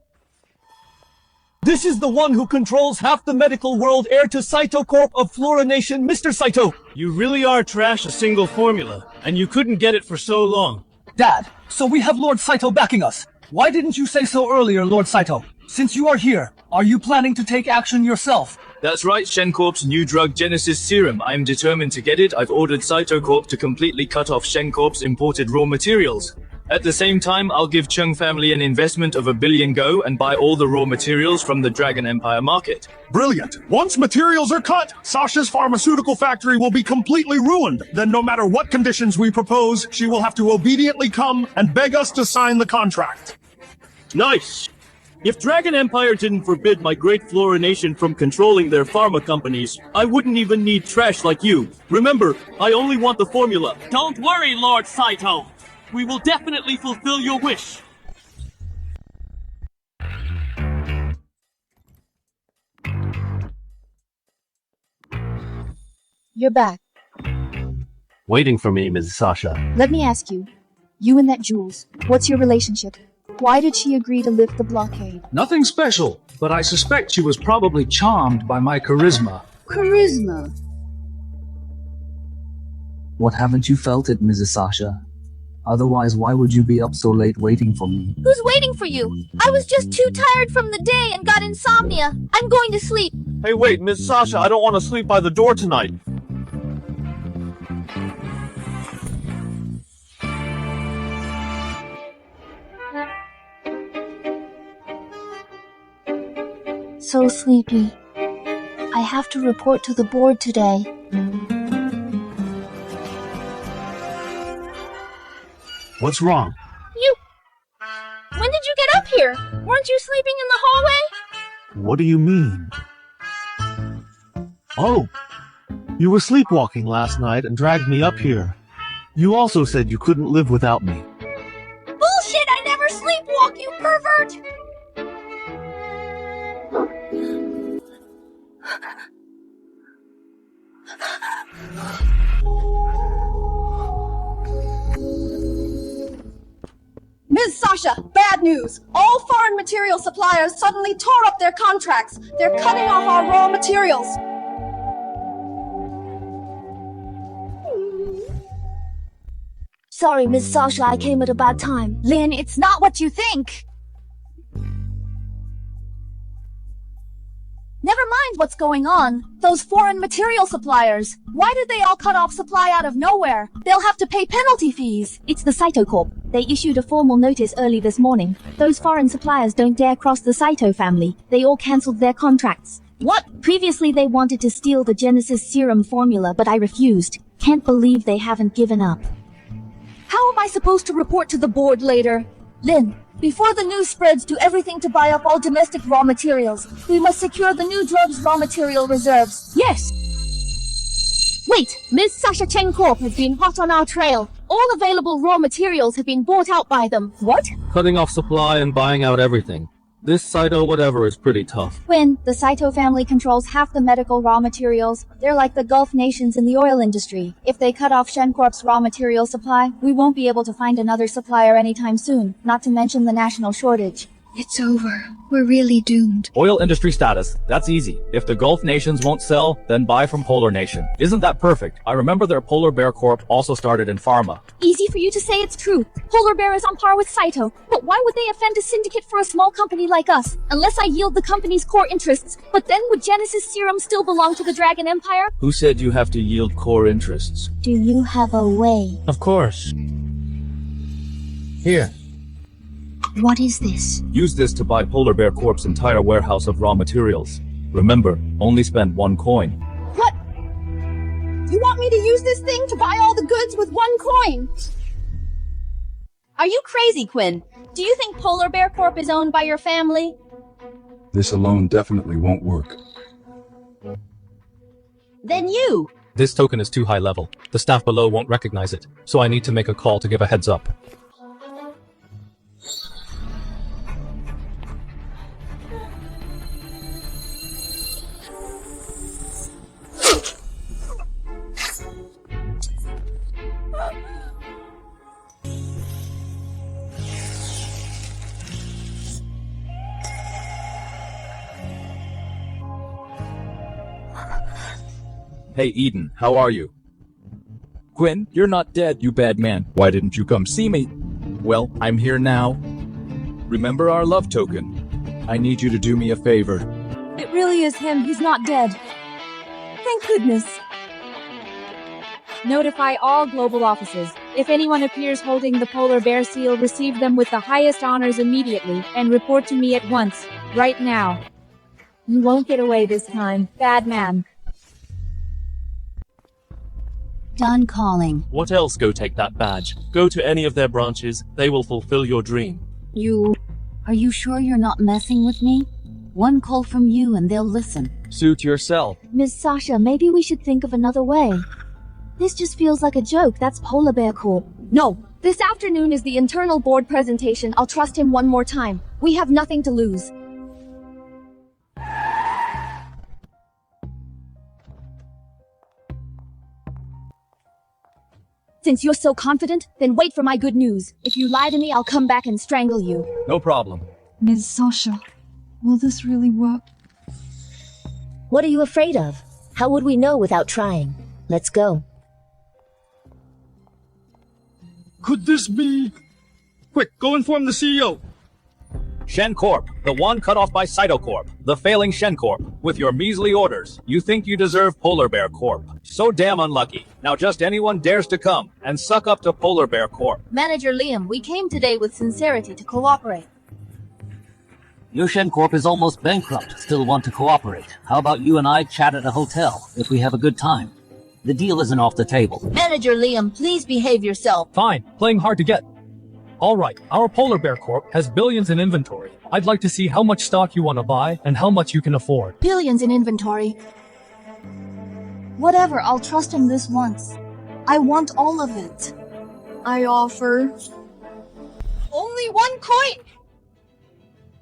This is the one who controls half the medical world, heir to Saito Corp of Flora Nation, Mr. Saito. You really are trash, a single formula, and you couldn't get it for so long. Dad, so we have Lord Saito backing us. Why didn't you say so earlier, Lord Saito? Since you are here, are you planning to take action yourself? That's right, Shen Corp's new drug Genesis Serum. I am determined to get it. I've ordered Saito Corp to completely cut off Shen Corp's imported raw materials. At the same time, I'll give Chung family an investment of $1 billion go and buy all the raw materials from the Dragon Empire market. Brilliant! Once materials are cut, Sasha's pharmaceutical factory will be completely ruined. Then no matter what conditions we propose, she will have to obediently come and beg us to sign the contract. Nice! If Dragon Empire didn't forbid my great Flora Nation from controlling their pharma companies, I wouldn't even need trash like you. Remember, I only want the formula. Don't worry, Lord Saito. We will definitely fulfill your wish. You're back. Waiting for me, Ms. Sasha. Let me ask you. You and that Jules, what's your relationship? Why did she agree to lift the blockade? Nothing special, but I suspect she was probably charmed by my charisma. Charisma? What, haven't you felt it, Mrs. Sasha? Otherwise, why would you be up so late waiting for me? Who's waiting for you? I was just too tired from the day and got insomnia. I'm going to sleep. Hey, wait, Miss Sasha, I don't want to sleep by the door tonight. So sleepy. I have to report to the board today. What's wrong? You... When did you get up here? Weren't you sleeping in the hallway? What do you mean? Oh, you were sleepwalking last night and dragged me up here. You also said you couldn't live without me. Bullshit! I never sleepwalk, you pervert! Ms. Sasha, bad news! All foreign material suppliers suddenly tore up their contracts. They're cutting off our raw materials. Sorry, Miss Sasha, I came at a bad time. Lynn, it's not what you think. Never mind what's going on. Those foreign material suppliers. Why did they all cut off supply out of nowhere? They'll have to pay penalty fees. It's the Saito Corp. They issued a formal notice early this morning. Those foreign suppliers don't dare cross the Saito family. They all cancelled their contracts. What? Previously they wanted to steal the Genesis Serum formula, but I refused. Can't believe they haven't given up. How am I supposed to report to the board later? Lynn, before the news spreads, do everything to buy up all domestic raw materials. We must secure the new drug's raw material reserves. Yes! Wait, Ms. Sasha Chen Corp has been hot on our trail. All available raw materials have been bought out by them. What? Cutting off supply and buying out everything. This Saito whatever is pretty tough. Quinn, the Saito family controls half the medical raw materials. They're like the Gulf nations in the oil industry. If they cut off ShenCorp's raw material supply, we won't be able to find another supplier anytime soon, not to mention the national shortage. It's over. We're really doomed. Oil industry status. That's easy. If the Gulf nations won't sell, then buy from Polar Nation. Isn't that perfect? I remember their Polar Bear Corp also started in pharma. Easy for you to say it's true. Polar Bear is on par with Saito. But why would they offend a syndicate for a small company like us? Unless I yield the company's core interests. But then would Genesis Serum still belong to the Dragon Empire? Who said you have to yield core interests? Do you have a way? Of course. Here. What is this? Use this to buy Polar Bear Corp's entire warehouse of raw materials. Remember, only spend 1 coin. What? You want me to use this thing to buy all the goods with 1 coin? Are you crazy, Quinn? Do you think Polar Bear Corp is owned by your family? This alone definitely won't work. Then you! This token is too high level. The staff below won't recognize it, so I need to make a call to give a heads up. Hey Eden, how are you? Quinn, you're not dead, you bad man. Why didn't you come see me? Well, I'm here now. Remember our love token? I need you to do me a favor. It really is him. He's not dead. Thank goodness. Notify all global offices. If anyone appears holding the polar bear seal, receive them with the highest honors immediately, and report to me at once. Right now. You won't get away this time, bad man. Done calling. What else? Go take that badge. Go to any of their branches. They will fulfill your dream. Are you sure you're not messing with me? 1 call from you and they'll listen. Suit yourself. Ms. Sasha, maybe we should think of another way. This just feels like a joke. That's Polar Bear Corp. No! This afternoon is the internal board presentation. I'll trust him one more time. We have nothing to lose. Since you're so confident, then wait for my good news. If you lie to me, I'll come back and strangle you. No problem. Ms. Sasha, will this really work? What are you afraid of? How would we know without trying? Let's go. Could this be... Quick, go inform the CEO. Shen Corp, the one cut off by Saito Corp, the failing Shen Corp. With your measly orders, you think you deserve Polar Bear Corp. So damn unlucky. Now just anyone dares to come and suck up to Polar Bear Corp. Manager Liam, we came today with sincerity to cooperate. Your Shen Corp is almost bankrupt, still want to cooperate. How about you and I chat at a hotel, if we have a good time? The deal isn't off the table. Manager Liam, please behave yourself. Fine, playing hard to get. Alright, our Polar Bear Corp has billions in inventory. I'd like to see how much stock you want to buy and how much you can afford. Billions in inventory. Whatever, I'll trust him this once. I want all of it. I offer... Only 1 coin!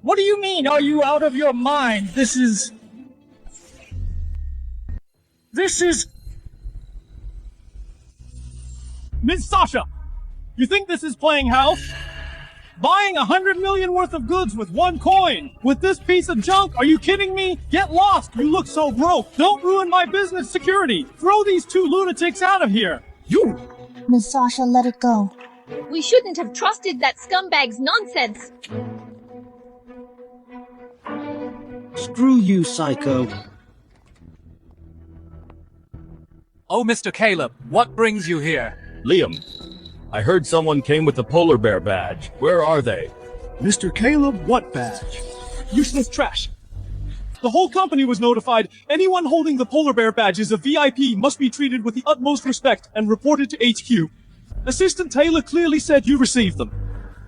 What do you mean, are you out of your mind? This is... Miss Sasha! You think this is playing house? Buying 100 million worth of goods with 1 coin? With this piece of junk? Are you kidding me? Get lost! You look so broke! Don't ruin my business security! Throw these 2 lunatics out of here! You! Ms. Sasha, let it go. We shouldn't have trusted that scumbag's nonsense. Screw you, psycho. Oh, Mr. Caleb, what brings you here? Liam, I heard someone came with the Polar Bear badge. Where are they? Mr. Caleb, what badge? Useless trash. The whole company was notified. Anyone holding the Polar Bear badge is a VIP, must be treated with the utmost respect and reported to HQ. Assistant Taylor clearly said you received them.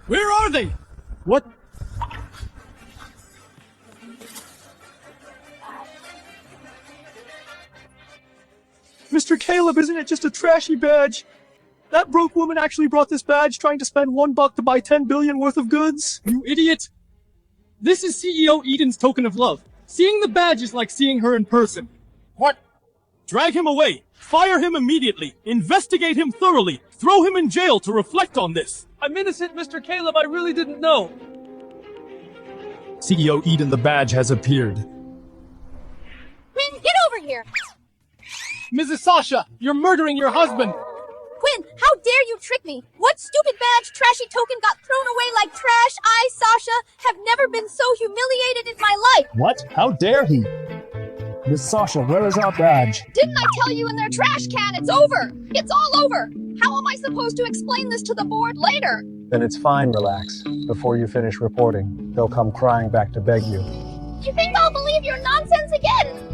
Where are they? What? Mr. Caleb, isn't it just a trashy badge? That broke woman actually brought this badge trying to spend $1 to buy 10 billion worth of goods? You idiot! This is CEO Eden's token of love. Seeing the badge is like seeing her in person. What? Drag him away! Fire him immediately! Investigate him thoroughly! Throw him in jail to reflect on this! I'm innocent, Mr. Caleb. I really didn't know. CEO Eden, the badge has appeared. Quinn, get over here! Mrs. Sasha, you're murdering your husband! Quinn, how dare you trick me? What stupid badge, trashy token got thrown away like trash? I, Sasha, have never been so humiliated in my life! What? How dare he? Miss Sasha, where is our badge? Didn't I tell you in their trash can? It's over! It's all over! How am I supposed to explain this to the board later? Then it's fine, relax. Before you finish reporting, they'll come crying back to beg you. You think I'll believe your nonsense again?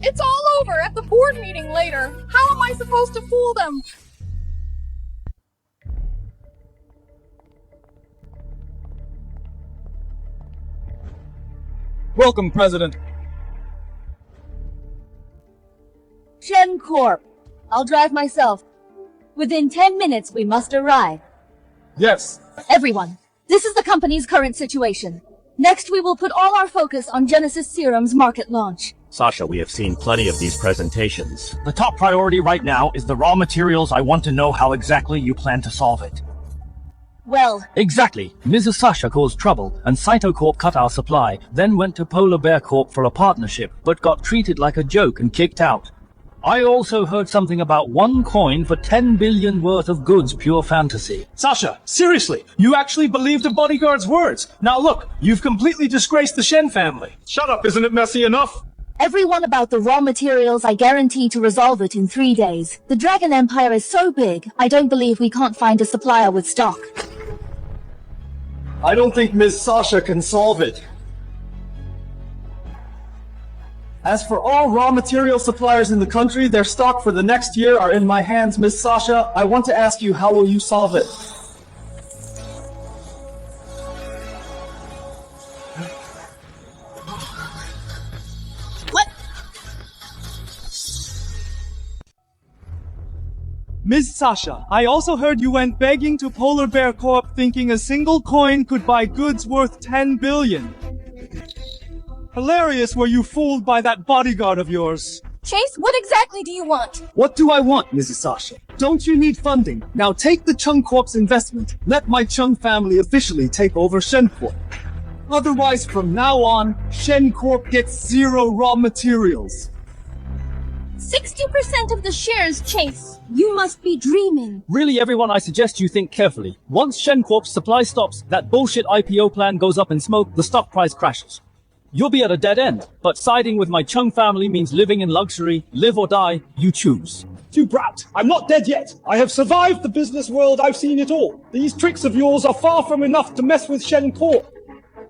It's all over at the board meeting later. How am I supposed to fool them? Welcome, President. Shen Corp. I'll drive myself. Within 10 minutes, we must arrive. Yes. Everyone, this is the company's current situation. Next, we will put all our focus on Genesis Serum's market launch. Sasha, we have seen plenty of these presentations. The top priority right now is the raw materials. I want to know how exactly you plan to solve it. Well, Exactly. Mrs. Sasha caused trouble, and Saito Corp cut our supply, then went to Polar Bear Corp for a partnership, but got treated like a joke and kicked out. I also heard something about one coin for 10 billion worth of goods, pure fantasy. Sasha, seriously, you actually believed the bodyguard's words. Now look, you've completely disgraced the Shen family. Shut up, isn't it messy enough? everyone about the raw materials. I guarantee to resolve it in 3 days. The Dragon Empire is so big, I don't believe we can't find a supplier with stock. I don't think Ms. Sasha can solve it. As for all raw material suppliers in the country, their stock for the next year are in my hands, Ms. Sasha. I want to ask you, how will you solve it? What? Ms. Sasha, I also heard you went begging to Polar Bear Corp thinking a single coin could buy goods worth 10 billion. Hilarious were you fooled by that bodyguard of yours. Chase, what exactly do you want? What do I want, Mrs. Sasha? Don't you need funding? Now take the Chung Corp's investment. Let my Chung family officially take over Shen Corp. Otherwise, from now on, Shen Corp gets 0 raw materials. 60% of the shares, Chase. You must be dreaming. Really, everyone, I suggest you think carefully. Once Shen Corp's supply stops, that bullshit IPO plan goes up in smoke, the stock price crashes. You'll be at a dead end, but siding with my Chung family means living in luxury. Live or die, you choose. You brat, I'm not dead yet. I have survived the business world, I've seen it all. These tricks of yours are far from enough to mess with Shen Corp.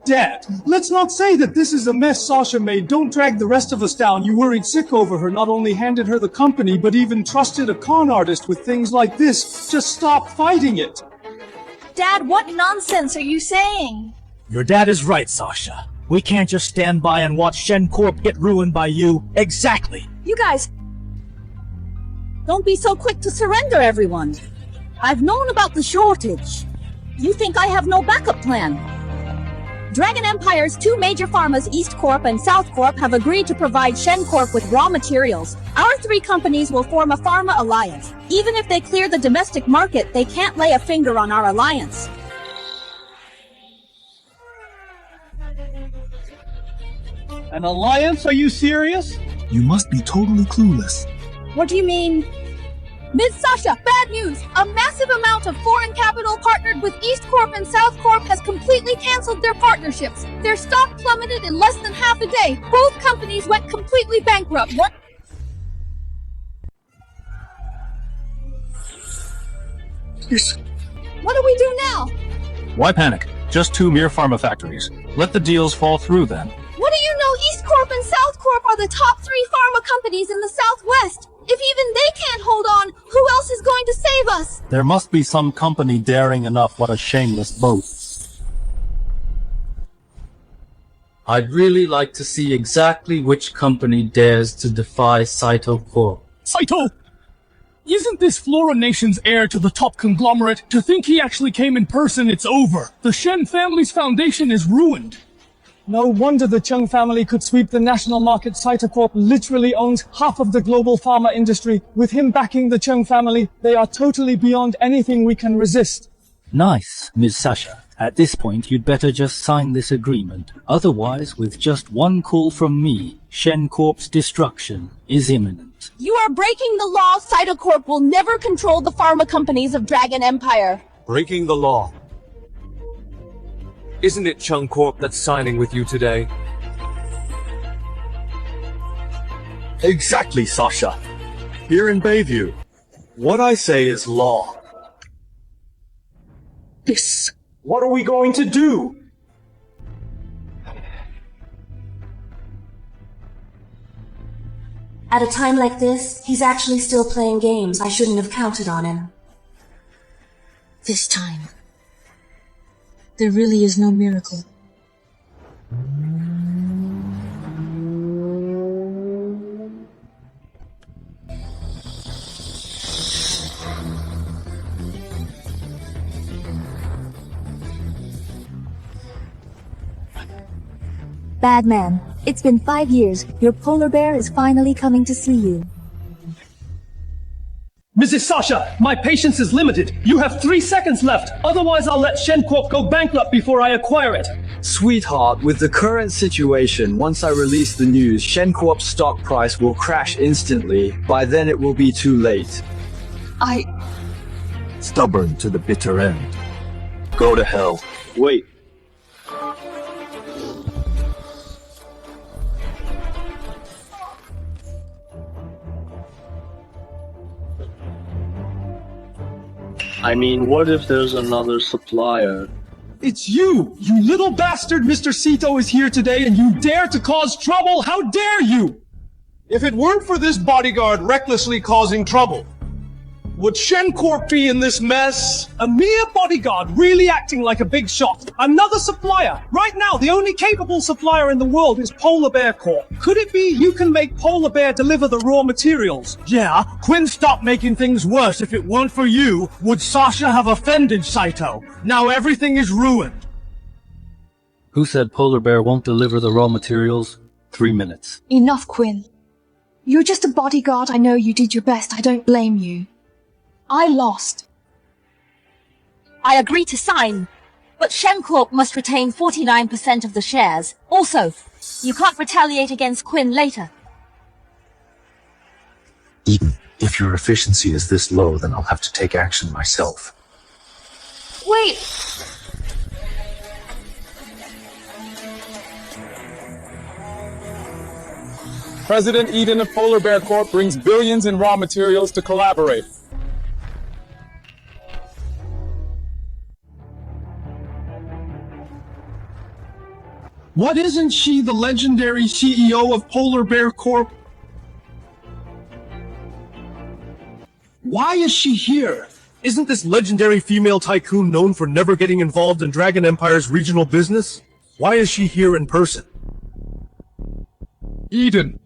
Dad, let's not say that this is a mess Sasha made. Don't drag the rest of us down. You worried sick over her, not only handed her the company, but even trusted a con artist with things like this. Just stop fighting it. Dad, what nonsense are you saying? Your dad is right, Sasha. We can't just stand by and watch Shen Corp get ruined by you. Exactly. You guys, don't be so quick to surrender, everyone. I've known about the shortage. You think I have no backup plan? Dragon Empire's 2 major pharmas, East Corp and South Corp, have agreed to provide Shen Corp with raw materials. Our 3 companies will form a pharma alliance. Even if they clear the domestic market, they can't lay a finger on our alliance. An alliance? Are you serious? You must be totally clueless. What do you mean? Ms. Sasha, bad news! A massive amount of foreign capital partnered with East Corp and South Corp has completely canceled their partnerships. Their stock plummeted in less than half a day. Both companies went completely bankrupt. What? What do we do now? Why panic? Just 2 mere pharma factories. Let the deals fall through then. What do you know? East Corp and South Corp are the top 3 pharma companies in the Southwest. If even they can't hold on, who else is going to save us? There must be some company daring enough. What a shameless boast. I'd really like to see exactly which company dares to defy Saito Corp. Saito! Isn't this Flora Nation's heir to the top conglomerate? To think he actually came in person, it's over. The Shen family's foundation is ruined. No wonder the Chung family could sweep the national market. Cytocorp literally owns half of the global pharma industry. With him backing the Chung family, they are totally beyond anything we can resist. Nice, Ms. Sasha. At this point, you'd better just sign this agreement. Otherwise, with just one call from me, Shen Corp's destruction is imminent. You are breaking the law. Cytocorp will never control the pharma companies of Dragon Empire. Breaking the law. Isn't it Chung Corp that's signing with you today? Exactly, Sasha. Here in Bayview, what I say is law. This. What are we going to do? At a time like this, he's actually still playing games. I shouldn't have counted on him. This time, there really is no miracle. Bad man, it's been 5 years. Your polar bear is finally coming to see you. Mrs. Sasha, my patience is limited. You have 3 seconds left. Otherwise, I'll let Shen Corp go bankrupt before I acquire it. Sweetheart, with the current situation, once I release the news, Shen Corp's stock price will crash instantly. By then it will be too late. Stubborn to the bitter end. Go to hell. Wait. I mean, what if there's another supplier? It's you! You little bastard! Mr. Sito is here today and you dare to cause trouble? How dare you! If it weren't for this bodyguard recklessly causing trouble, would Shen Corp be in this mess? A mere bodyguard really acting like a big shot. Another supplier. Right now, the only capable supplier in the world is Polar Bear Corp. Could it be you can make Polar Bear deliver the raw materials? Yeah, Quinn stopped making things worse. If it weren't for you, would Sasha have offended Saito? Now everything is ruined. Who said Polar Bear won't deliver the raw materials? 3 minutes. Enough, Quinn. You're just a bodyguard. I know you did your best. I don't blame you. I lost. I agree to sign, but Shen Corp must retain 49% of the shares. Also, you can't retaliate against Quinn later. Eden, if your efficiency is this low, then I'll have to take action myself. Wait! President Eden of Polar Bear Corp brings billions in raw materials to collaborate. What, isn't she the legendary CEO of Polar Bear Corp? Why is she here? Isn't this legendary female tycoon known for never getting involved in Dragon Empire's regional business? Why is she here in person? Eden,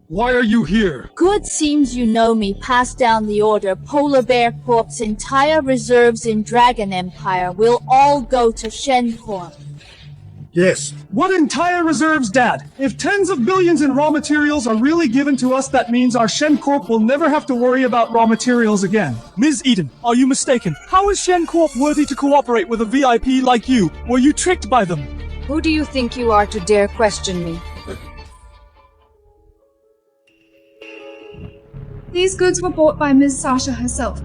why are you here? Good, seems you know me. Pass down the order. Polar Bear Corp's entire reserves in Dragon Empire will all go to Shen Corp. Yes. What entire reserves, Dad? If tens of billions in raw materials are really given to us, that means our Shen Corp will never have to worry about raw materials again. Ms. Eden, are you mistaken? How is Shen Corp worthy to cooperate with a VIP like you? Were you tricked by them? Who do you think you are to dare question me? These goods were bought by Ms. Sasha herself.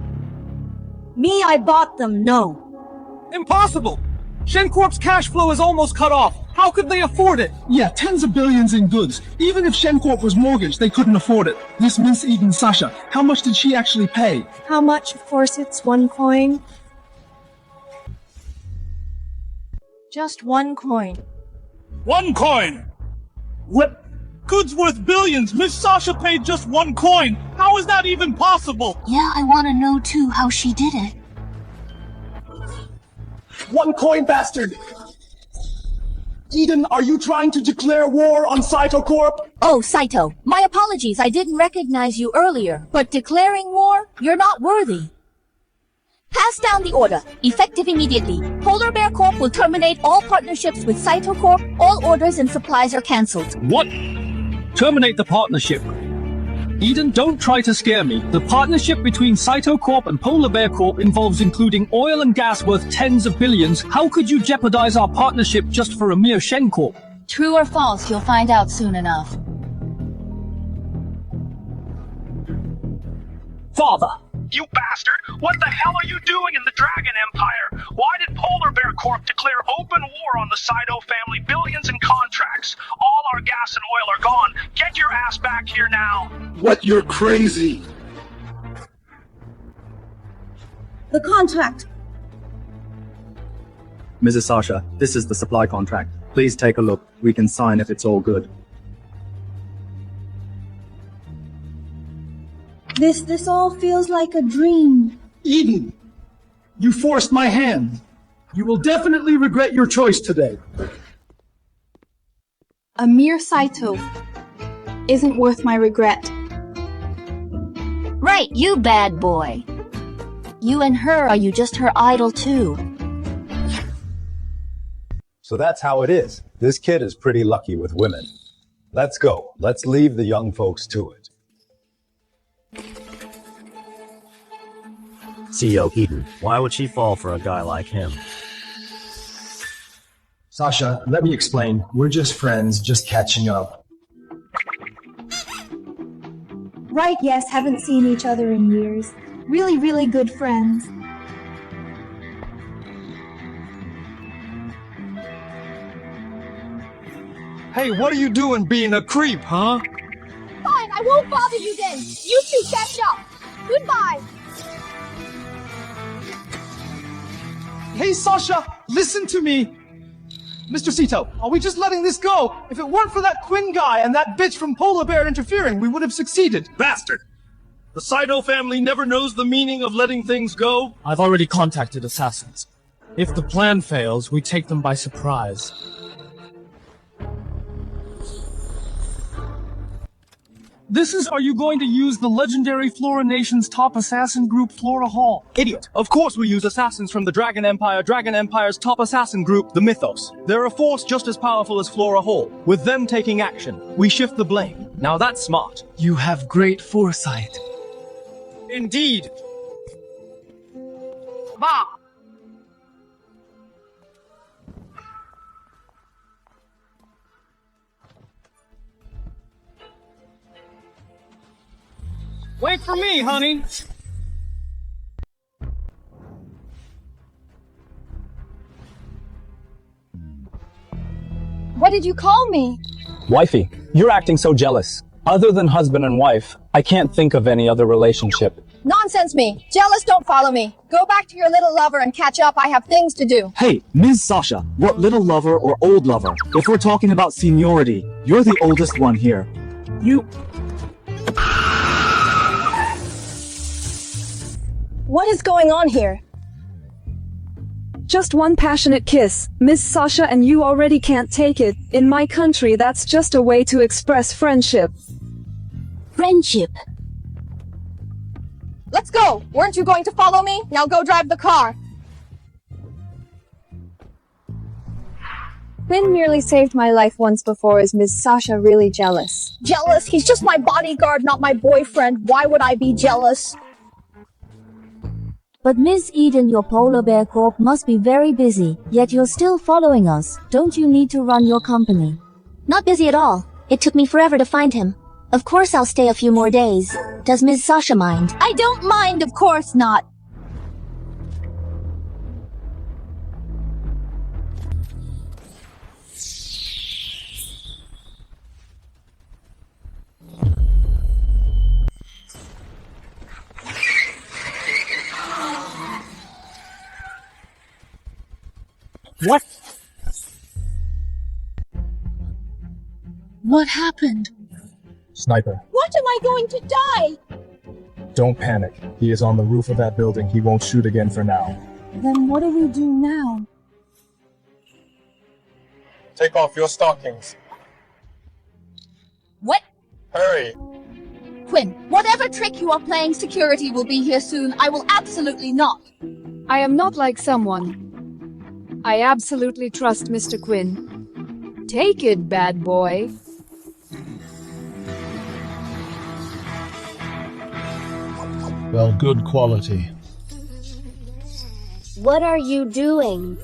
Me, I bought them, no. Impossible! Shen Corp's cash flow is almost cut off. How could they afford it? Yeah, tens of billions in goods. Even if Shen Corp was mortgaged, they couldn't afford it. This Miss Eden Sasha, how much did she actually pay? How much? Of course, it's 1 coin. Just 1 coin. 1 coin! What? Goods worth billions! Miss Sasha paid just 1 coin! How is that even possible? Yeah, I want to know too how she did it. 1 coin, bastard! Eden, are you trying to declare war on Cytocorp? Oh, Saito, my apologies, I didn't recognize you earlier, but declaring war? You're not worthy. Pass down the order, effective immediately. Polar Bear Corp will terminate all partnerships with Saito Corp. All orders and supplies are cancelled. What? Terminate the partnership. Eden, don't try to scare me. The partnership between Saito Corp and Polar Bear Corp involves including oil and gas worth tens of billions. How could you jeopardize our partnership just for a mere Shen Corp? True or false, you'll find out soon enough. Father! You bastard! What the hell are you doing in the Dragon Empire? Why did Polar Bear Corp declare open war on the Saito family? Billions in contracts. All our gas and oil are gone. Get your ass back here now. What? You're crazy. The contract. Mrs. Sasha, this is the supply contract. Please take a look. We can sign if it's all good. This all feels like a dream. Eden, you forced my hand. You will definitely regret your choice today. A mere Saito isn't worth my regret. Right, you bad boy. You and her, are you just her idol too? So that's how it is. This kid is pretty lucky with women. Let's go. Let's leave the young folks to it. CEO Eden, why would she fall for a guy like him? Sasha, let me explain. We're just friends, just catching up. Right, yes, haven't seen each other in years. Really, really good friends. Hey, what are you doing being a creep, huh? Fine, I won't bother you then. You two catch up. Goodbye. Hey, Sasha, listen to me. Mr. Sito, are we just letting this go? If it weren't for that Quinn guy and that bitch from Polar Bear interfering, we would have succeeded. Bastard! The Saito family never knows the meaning of letting things go. I've already contacted assassins. If the plan fails, we take them by surprise. Are you going to use the legendary Flora Nation's top assassin group, Flora Hall? Idiot. Of course we use assassins from the Dragon Empire, Dragon Empire's top assassin group, the Mythos. They're a force just as powerful as Flora Hall. With them taking action, we shift the blame. Now that's smart. You have great foresight. Indeed. Mom! Wait for me, honey. What did you call me? Wifey, you're acting so jealous. Other than husband and wife, I can't think of any other relationship. Nonsense me. Jealous, don't follow me. Go back to your little lover and catch up. I have things to do. Hey, Ms. Sasha, what little lover or old lover? If we're talking about seniority, you're the oldest one here. What is going on here? Just one passionate kiss, Miss Sasha, and you already can't take it. In my country, that's just a way to express friendship. Friendship? Let's go! Weren't you going to follow me? Now go drive the car. Quinn merely saved my life once before. Is Miss Sasha really jealous? Jealous? He's just my bodyguard, not my boyfriend. Why would I be jealous? But Miss Eden, your Polar Bear Corp must be very busy, yet you're still following us. Don't you need to run your company? Not busy at all. It took me forever to find him. Of course I'll stay a few more days. Does Miss Sasha mind? I don't mind, of course not. What? What happened? Sniper, What am I going to die? don't panic. He is on the roof of that building. He won't shoot again for now. Then what do we do now? Take off your stockings. What Hurry. Quinn, whatever trick you are playing, security will be here soon. I will absolutely not. I am not like someone. I absolutely trust Mr. Quinn. Take it, bad boy. Well, good quality. What are you doing?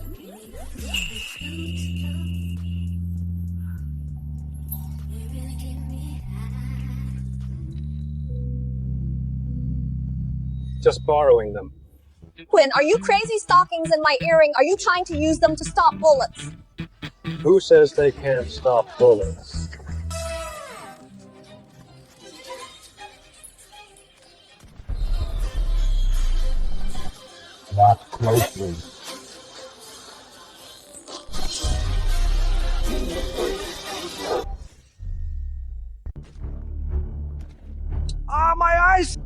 Just borrowing them. Quinn, are you crazy? Stockings in my earring? Are you trying to use them to stop bullets? Who says they can't stop bullets? Watch closely. Ah, my eyes!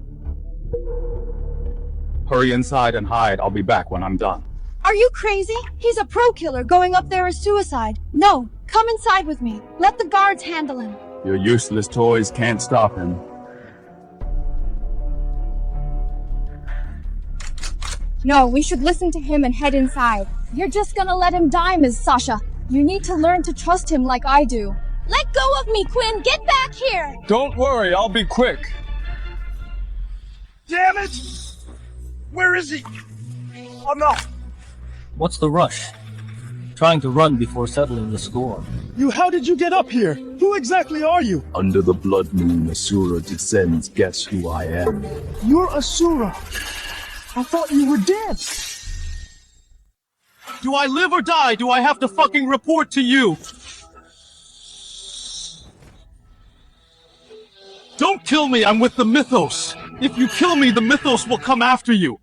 Hurry inside and hide. I'll be back when I'm done. Are you crazy? He's a pro killer. Going up there is suicide. No, come inside with me. Let the guards handle him. Your useless toys can't stop him. No, we should listen to him and head inside. You're just gonna let him die, Ms. Sasha. You need to learn to trust him like I do. Let go of me, Quinn! Get back here! Don't worry, I'll be quick. Damn it! Where is he? Oh no! What's the rush? Trying to run before settling the score. How did you get up here? Who exactly are you? Under the blood moon, Asura descends. Guess who I am? You're Asura. I thought you were dead. Do I live or die? Do I have to fucking report to you? Don't kill me, I'm with the Mythos. If you kill me, the Mythos will come after you.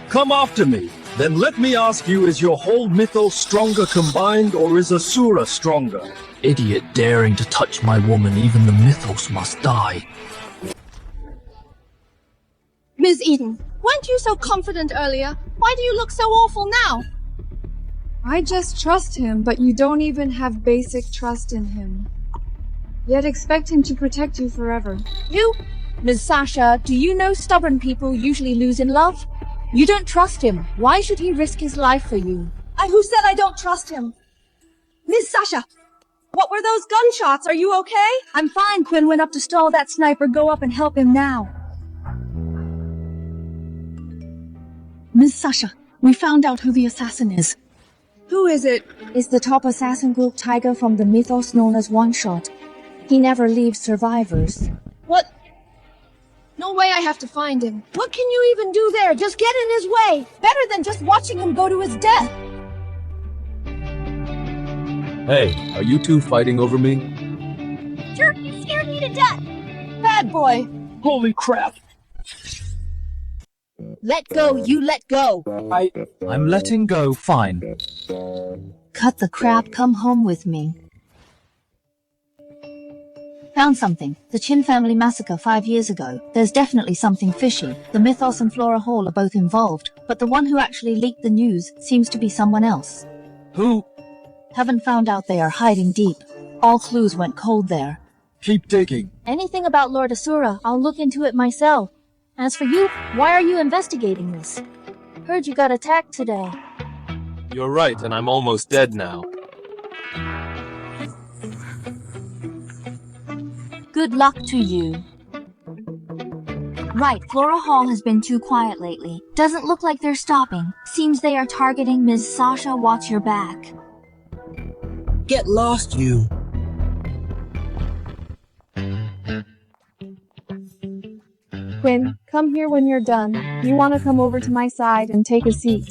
Come after me. Then let me ask you, is your whole Mythos stronger combined, or is Asura stronger? Idiot daring to touch my woman, even the Mythos must die. Ms. Eden, weren't you so confident earlier? Why do you look so awful now? I just trust him, but you don't even have basic trust in him. Yet expect him to protect you forever. You? Ms. Sasha, do you know stubborn people usually lose in love? You don't trust him. Why should he risk his life for you? Who said I don't trust him? Ms. Sasha, what were those gunshots? Are you okay? I'm fine. Quinn went up to stall that sniper. Go up and help him now. Ms. Sasha, we found out who the assassin is. Who is it? It's the top assassin group Tiger from the Mythos known as One Shot. He never leaves survivors. What? No way I have to find him. What can you even do there? Just get in his way. Better than just watching him go to his death. Hey, are you two fighting over me? Jerk, you scared me to death. Bad boy. Holy crap. Let go, you let go. I'm letting go, fine. Cut the crap, come home with me. Found something. The Chin family massacre 5 years ago. There's definitely something fishy. The Mythos and Flora Hall are both involved, but the one who actually leaked the news seems to be someone else. Who? Haven't found out. They are hiding deep. All clues went cold there. Keep digging. Anything about Lord Asura, I'll look into it myself. As for you, why are you investigating this? Heard you got attacked today. You're right, and I'm almost dead now. Good luck to you. Right, Flora Hall has been too quiet lately. Doesn't look like they're stopping. Seems they are targeting Ms. Sasha. Watch your back. Get lost, you. Quinn, come here when you're done. You want to come over to my side and take a seat?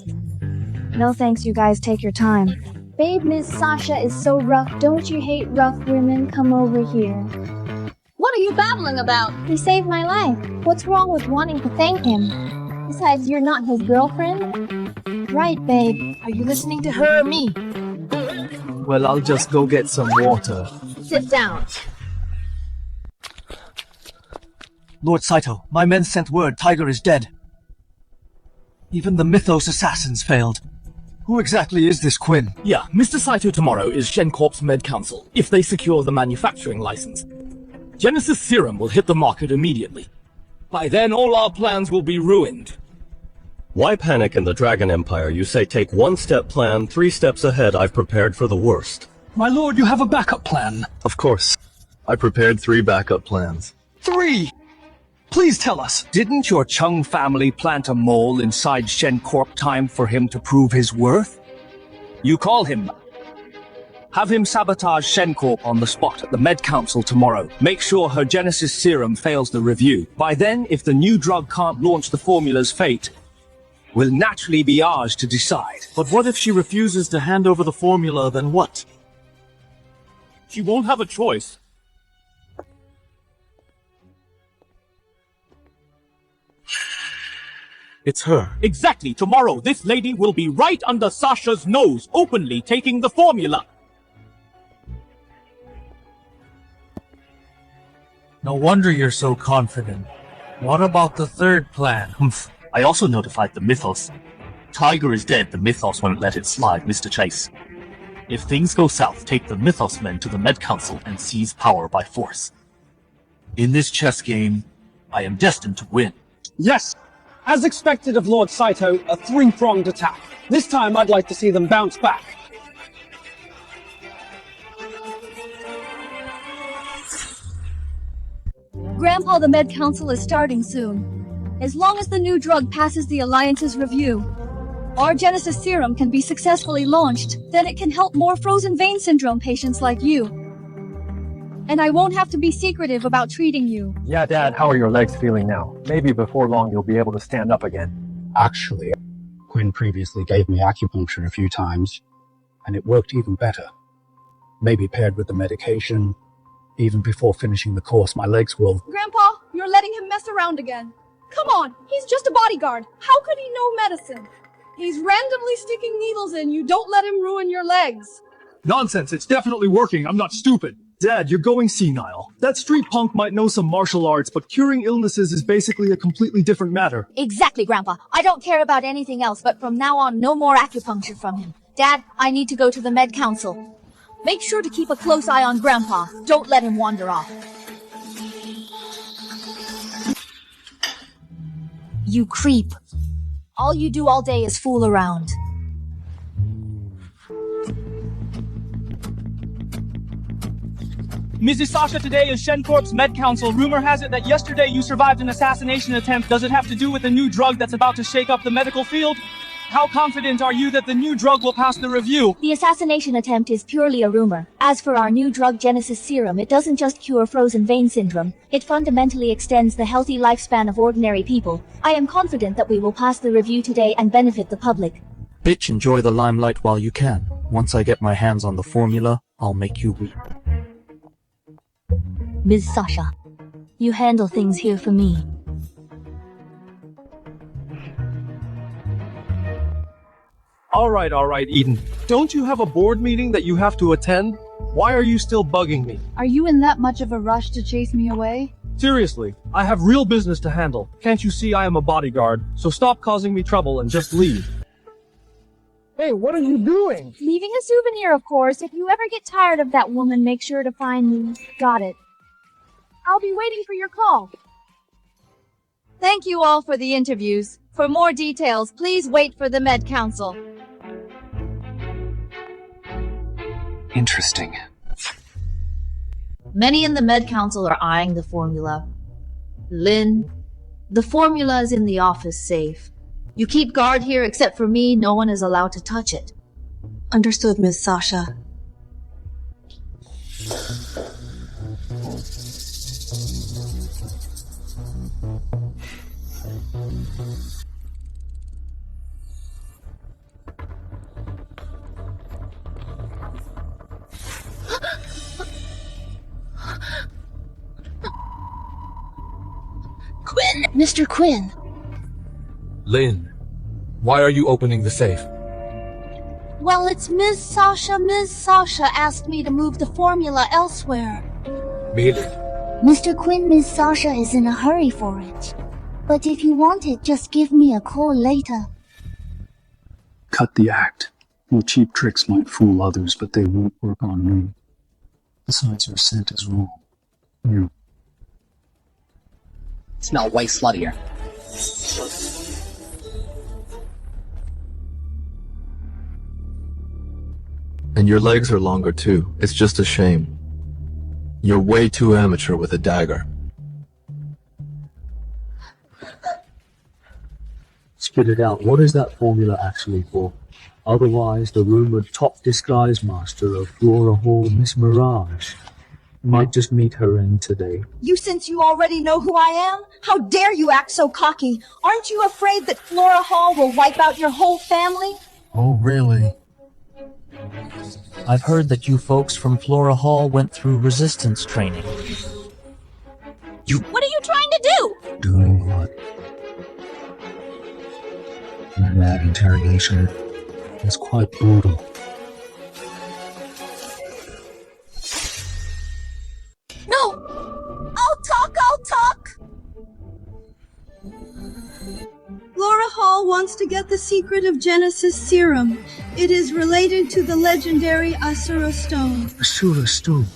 No thanks, you guys take your time. Babe, Miss Sasha is so rough. Don't you hate rough women? Come over here. What are you babbling about? He saved my life. What's wrong with wanting to thank him? Besides, you're not his girlfriend? Right, babe. Are you listening to her or me? Well, I'll just go get some water. Sit down. Lord Saito, my men sent word Tiger is dead. Even the Mythos assassins failed. Who exactly is this Quinn? Yeah, Mr. Saito tomorrow is Shen Corp's Med Council, if they secure the manufacturing license. Genesis Serum will hit the market immediately. By then, all our plans will be ruined. Why panic in the Dragon Empire? You say take one-step plan, 3 steps ahead. I've prepared for the worst. My lord, you have a backup plan. Of course. I prepared 3 backup plans. 3! Please tell us. Didn't your Chung family plant a mole inside Shen Corp time for him to prove his worth? You call him. Have him sabotage Shen Corp on the spot at the Med Council tomorrow. Make sure her Genesis Serum fails the review. By then, if the new drug can't launch the formula's fate, will naturally be ours to decide. But what if she refuses to hand over the formula, then what? She won't have a choice. It's her. Exactly. Tomorrow, this lady will be right under Sasha's nose, openly taking the formula. No wonder you're so confident. What about the third plan? I also notified the Mythos. Tiger is dead, the Mythos won't let it slide, Mr. Chase. If things go south, take the Mythos men to the Med Council and seize power by force. In this chess game, I am destined to win. Yes! As expected of Lord Saito, a 3-pronged attack. This time I'd like to see them bounce back. Grandpa, the Med Council is starting soon. As long as the new drug passes the Alliance's review, our Genesis Serum can be successfully launched, then it can help more frozen vein syndrome patients like you. And I won't have to be secretive about treating you. Yeah, Dad, how are your legs feeling now? Maybe before long you'll be able to stand up again. Actually, Quinn previously gave me acupuncture a few times, and it worked even better. Maybe paired with the medication, even before finishing the course, my legs will... Grandpa, you're letting him mess around again. Come on, he's just a bodyguard. How could he know medicine? He's randomly sticking needles in you. Don't let him ruin your legs. Nonsense, it's definitely working. I'm not stupid. Dad, you're going senile. That street punk might know some martial arts, but curing illnesses is basically a completely different matter. Exactly, Grandpa. I don't care about anything else, but from now on, no more acupuncture from him. Dad, I need to go to the Med Council. Make sure to keep a close eye on Grandpa. Don't let him wander off. You creep. All you do all day is fool around. Mrs. Sasha, today is Shen Corp's Med Council. Rumor has it that yesterday you survived an assassination attempt. Does it have to do with a new drug that's about to shake up the medical field? How confident are you that the new drug will pass the review? The assassination attempt is purely a rumor. As for our new drug Genesis Serum, it doesn't just cure frozen vein syndrome. It fundamentally extends the healthy lifespan of ordinary people. I am confident that we will pass the review today and benefit the public. Bitch, enjoy the limelight while you can. Once I get my hands on the formula, I'll make you weep. Ms. Sasha, you handle things here for me. All right, Eden. Don't you have a board meeting that you have to attend? Why are you still bugging me? Are you in that much of a rush to chase me away? Seriously, I have real business to handle. Can't you see I am a bodyguard? So stop causing me trouble and just leave. Hey, what are you doing? Leaving a souvenir, of course. If you ever get tired of that woman, make sure to find me. Got it. I'll be waiting for your call. Thank you all for the interviews. For more details, please wait for the Med Council. Interesting. Many in the Med Council are eyeing the formula. Lynn, the formula is in the office safe. You keep guard here, except for me, no one is allowed to touch it. Understood, Miss Sasha. Quinn! Mr. Quinn! Lynn, why are you opening the safe? Well, it's Ms. Sasha. Ms. Sasha asked me to move the formula elsewhere. Really? Mr. Quinn, Ms. Sasha is in a hurry for it. But if you want it, just give me a call later. Cut the act. Your cheap tricks might fool others, but they won't work on me. Besides, your scent is wrong. You Smell way sluttier. And your legs are longer too. It's just a shame. You're way too amateur with a dagger. Spit it out. What is that formula actually for? Otherwise, the rumored top disguise master of Flora Hall, Miss Mirage, might just meet her end today. Since you already know who I am? How dare you act so cocky? Aren't you afraid that Flora Hall will wipe out your whole family? Oh, really? I've heard that you folks from Flora Hall went through resistance training. What are you trying to do? Doing what? That interrogation was quite brutal. No! I'll talk! Flora Hall wants to get the secret of Genesis Serum. It is related to the legendary Asura Stone. Asura Stone.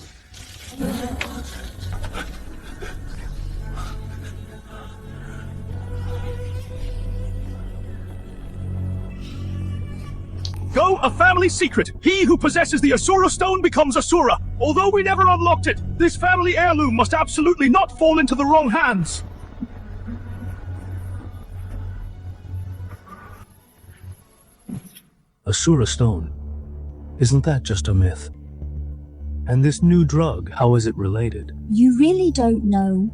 Go, a family secret! He who possesses the Asura Stone becomes Asura! Although we never unlocked it, this family heirloom must absolutely not fall into the wrong hands! Asura Stone. Isn't that just a myth? And this new drug, how is it related? You really don't know.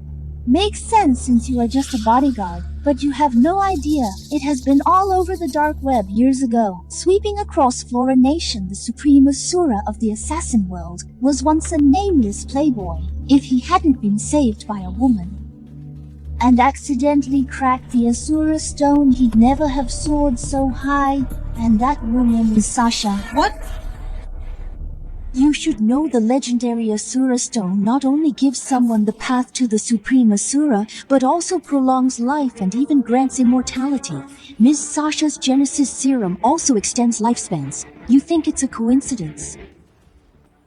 Makes sense since you are just a bodyguard, but you have no idea. It has been all over the dark web years ago. Sweeping across Flora Nation, the supreme Asura of the assassin world was once a nameless playboy. If he hadn't been saved by a woman and accidentally cracked the Asura Stone, he'd never have soared so high, and that woman is Sasha. What? You should know the legendary Asura Stone not only gives someone the path to the Supreme Asura, but also prolongs life and even grants immortality. Ms. Sasha's Genesis Serum also extends lifespans. You think it's a coincidence?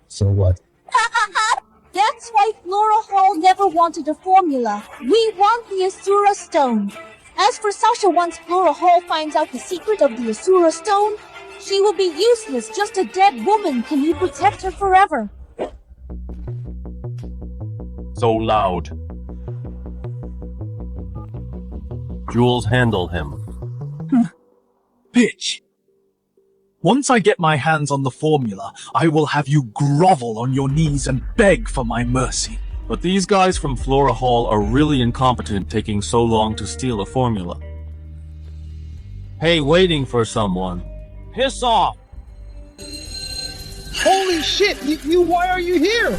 So what? That's why Flora Hall never wanted a formula. We want the Asura Stone. As for Sasha, once Flora Hall finds out the secret of the Asura Stone, she will be useless, just a dead woman. Can you protect her forever? So loud. Jules, handle him. Bitch! Once I get my hands on the formula, I will have you grovel on your knees and beg for my mercy. But these guys from Flora Hall are really incompetent taking so long to steal a formula. Hey, waiting for someone. Piss off! Holy shit! Why are you here?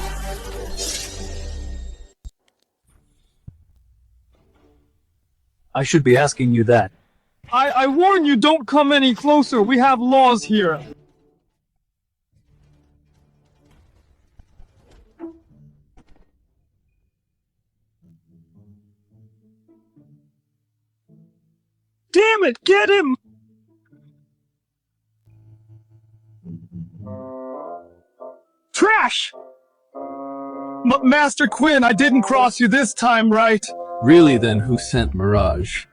I should be asking you that. I warn you, don't come any closer. We have laws here. Damn it, get him! Trash! Master Quinn, I didn't cross you this time, right? Really then, who sent Mirage?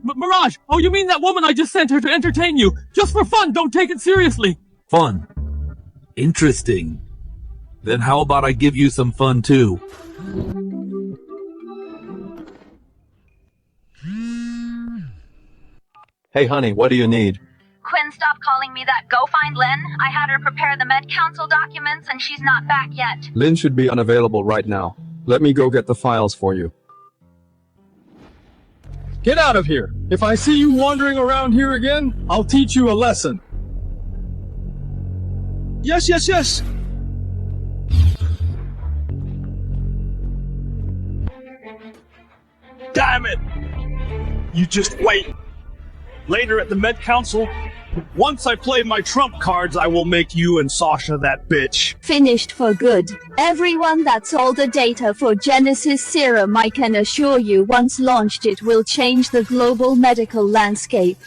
Mirage! Oh, you mean that woman I just sent her to entertain you? Just for fun, don't take it seriously! Fun. Interesting. Then how about I give you some fun too? Hey honey, what do you need? Quinn, stop calling me that. Go find Lynn. I had her prepare the Med Council documents and she's not back yet. Lynn should be unavailable right now. Let me go get the files for you. Get out of here! If I see you wandering around here again, I'll teach you a lesson. Yes, yes, yes! Damn it! You just wait. Later at the Met Council, once I play my trump cards, I will make you and Sasha that bitch. Finished for good. Everyone that's all the data for Genesis Serum, I can assure you, once launched it will change the global medical landscape.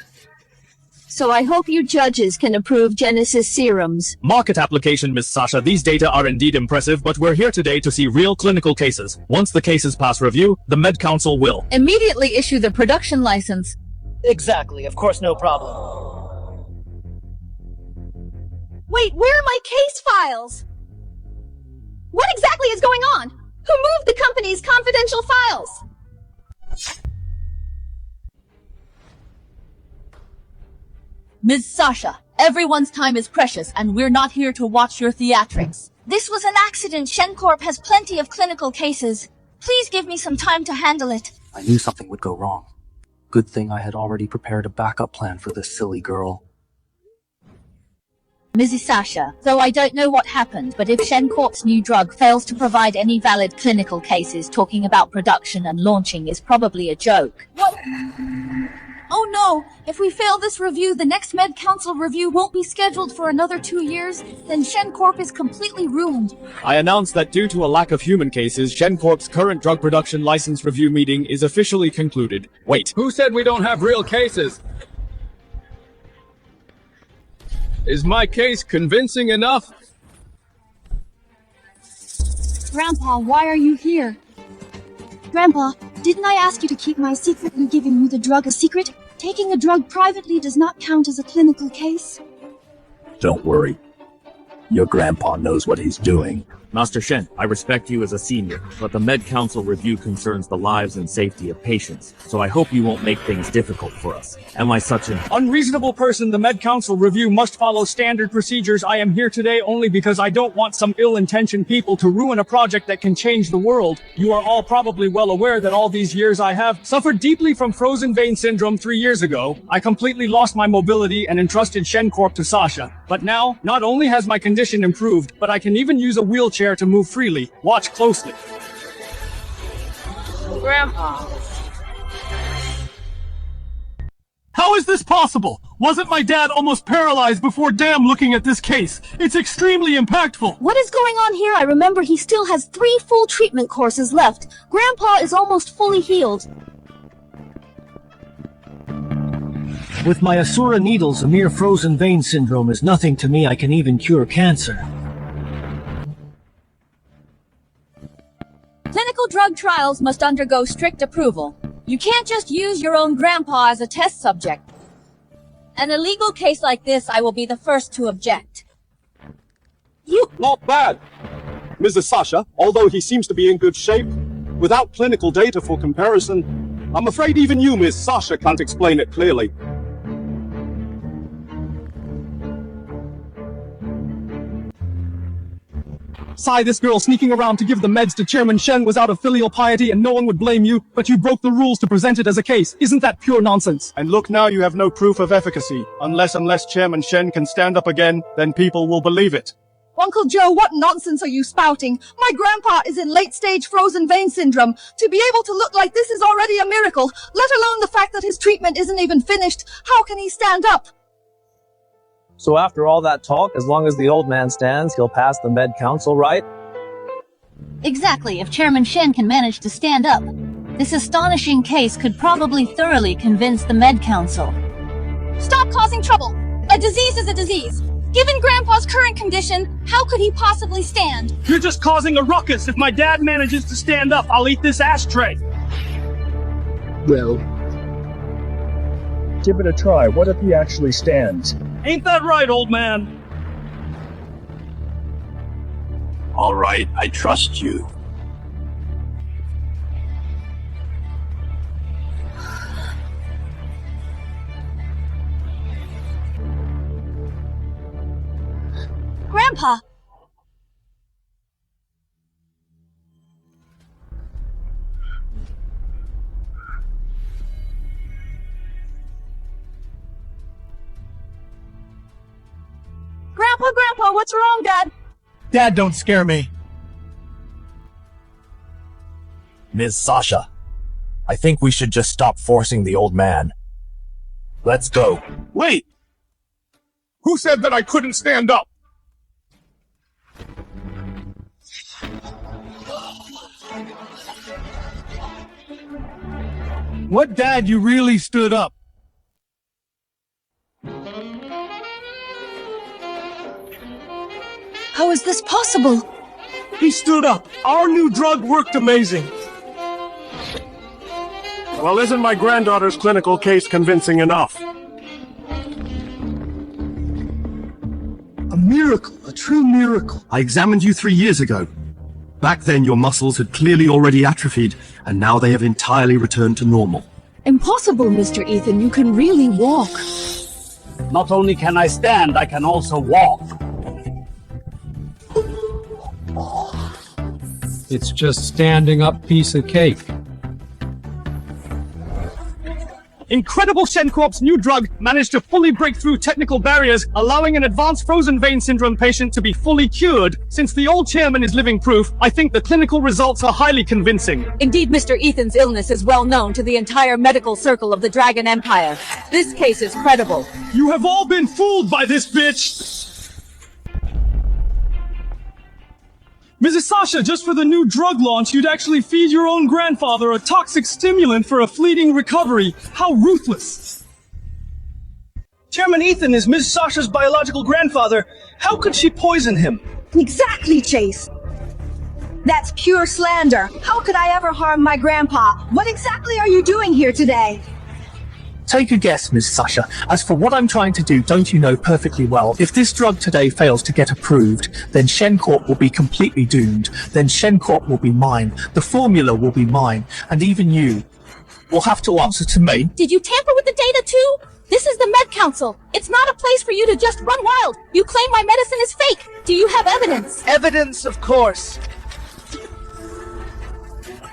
So I hope you judges can approve Genesis serums. Market application, Miss Sasha. These data are indeed impressive, but we're here today to see real clinical cases. Once the cases pass review, the Med Council will Immediately issue the production license. Exactly, of course, no problem. Wait, where are my case files? What exactly is going on? Who moved the company's confidential files? Ms. Sasha, everyone's time is precious, and we're not here to watch your theatrics. This was an accident. ShenCorp has plenty of clinical cases. Please give me some time to handle it. I knew something would go wrong. Good thing I had already prepared a backup plan for this silly girl. Mrs. Sasha, though I don't know what happened, but if ShenCorp's new drug fails to provide any valid clinical cases, talking about production and launching is probably a joke. What? Oh no! If we fail this review, the next Med Council review won't be scheduled for another 2 years, then ShenCorp is completely ruined. I announce that due to a lack of human cases, ShenCorp's current drug production license review meeting is officially concluded. Wait. Who said we don't have real cases? Is my case convincing enough? Grandpa, why are you here? Grandpa, didn't I ask you to keep my secretly giving you the drug a secret? Taking a drug privately does not count as a clinical case. Don't worry. Your grandpa knows what he's doing. Master Shen, I respect you as a senior, but the Med Council review concerns the lives and safety of patients, so I hope you won't make things difficult for us. Am I such an unreasonable person? The Med Council review must follow standard procedures. I am here today only because I don't want some ill-intentioned people to ruin a project that can change the world. You are all probably well aware that all these years I have suffered deeply from frozen vein syndrome. 3 years ago, I completely lost my mobility and entrusted ShenCorp to Sasha. But now, not only has my condition improved, but I can even use a wheelchair to move freely. Watch closely. Grandpa. How is this possible? Wasn't my dad almost paralyzed before looking at this case? It's extremely impactful. What is going on here? I remember he still has 3 full treatment courses left. Grandpa is almost fully healed. With my Asura needles, a mere frozen vein syndrome is nothing to me. I can even cure cancer. Clinical drug trials must undergo strict approval. You can't just use your own grandpa as a test subject. In a legal case like this, I will be the first to object. Not bad. Mrs. Sasha, although he seems to be in good shape, without clinical data for comparison, I'm afraid even you, Miss Sasha, can't explain it clearly. Sigh, this girl sneaking around to give the meds to Chairman Shen was out of filial piety and no one would blame you, but you broke the rules to present it as a case. Isn't that pure nonsense? And look, now you have no proof of efficacy. Unless Chairman Shen can stand up again, then people will believe it. Uncle Joe, what nonsense are you spouting? My grandpa is in late-stage frozen vein syndrome. To be able to look like this is already a miracle, let alone the fact that his treatment isn't even finished. How can he stand up? So after all that talk, as long as the old man stands, he'll pass the Med Council, right? Exactly, if Chairman Shen can manage to stand up. This astonishing case could probably thoroughly convince the Med Council. Stop causing trouble! A disease is a disease. Given Grandpa's current condition, how could he possibly stand? You're just causing a ruckus. If my dad manages to stand up, I'll eat this ashtray. Well, give it a try. What if he actually stands? Ain't that right, old man? All right, I trust you. Grandpa! Grandpa, what's wrong, Dad? Dad, don't scare me. Ms. Sasha, I think we should just stop forcing the old man. Let's go. Wait! Who said that I couldn't stand up? What, Dad, you really stood up? How is this possible? He stood up. Our new drug worked amazing. Well, isn't my granddaughter's clinical case convincing enough? A miracle, a true miracle. I examined you 3 years ago. Back then your muscles had clearly already atrophied, and now they have entirely returned to normal. Impossible, Mr. Ethan. You can really walk. Not only can I stand, I can also walk. It's just standing up piece of cake. Incredible Shencorp's new drug managed to fully break through technical barriers, allowing an advanced frozen vein syndrome patient to be fully cured. Since the old chairman is living proof, I think the clinical results are highly convincing. Indeed, Mr. Ethan's illness is well known to the entire medical circle of the Dragon Empire. This case is credible. You have all been fooled by this bitch! Mrs. Sasha, just for the new drug launch, you'd actually feed your own grandfather a toxic stimulant for a fleeting recovery. How ruthless! Chairman Ethan is Ms. Sasha's biological grandfather. How could she poison him? Exactly, Chase. That's pure slander. How could I ever harm my grandpa? What exactly are you doing here today? Take a guess, Ms. Sasha. As for what I'm trying to do, don't you know perfectly well, if this drug today fails to get approved, then Shencorp will be completely doomed. Then Shencorp will be mine, the formula will be mine, and even you will have to answer to me. Did you tamper with the data too? This is the Med Council. It's not a place for you to just run wild. You claim my medicine is fake. Do you have evidence? Evidence, of course.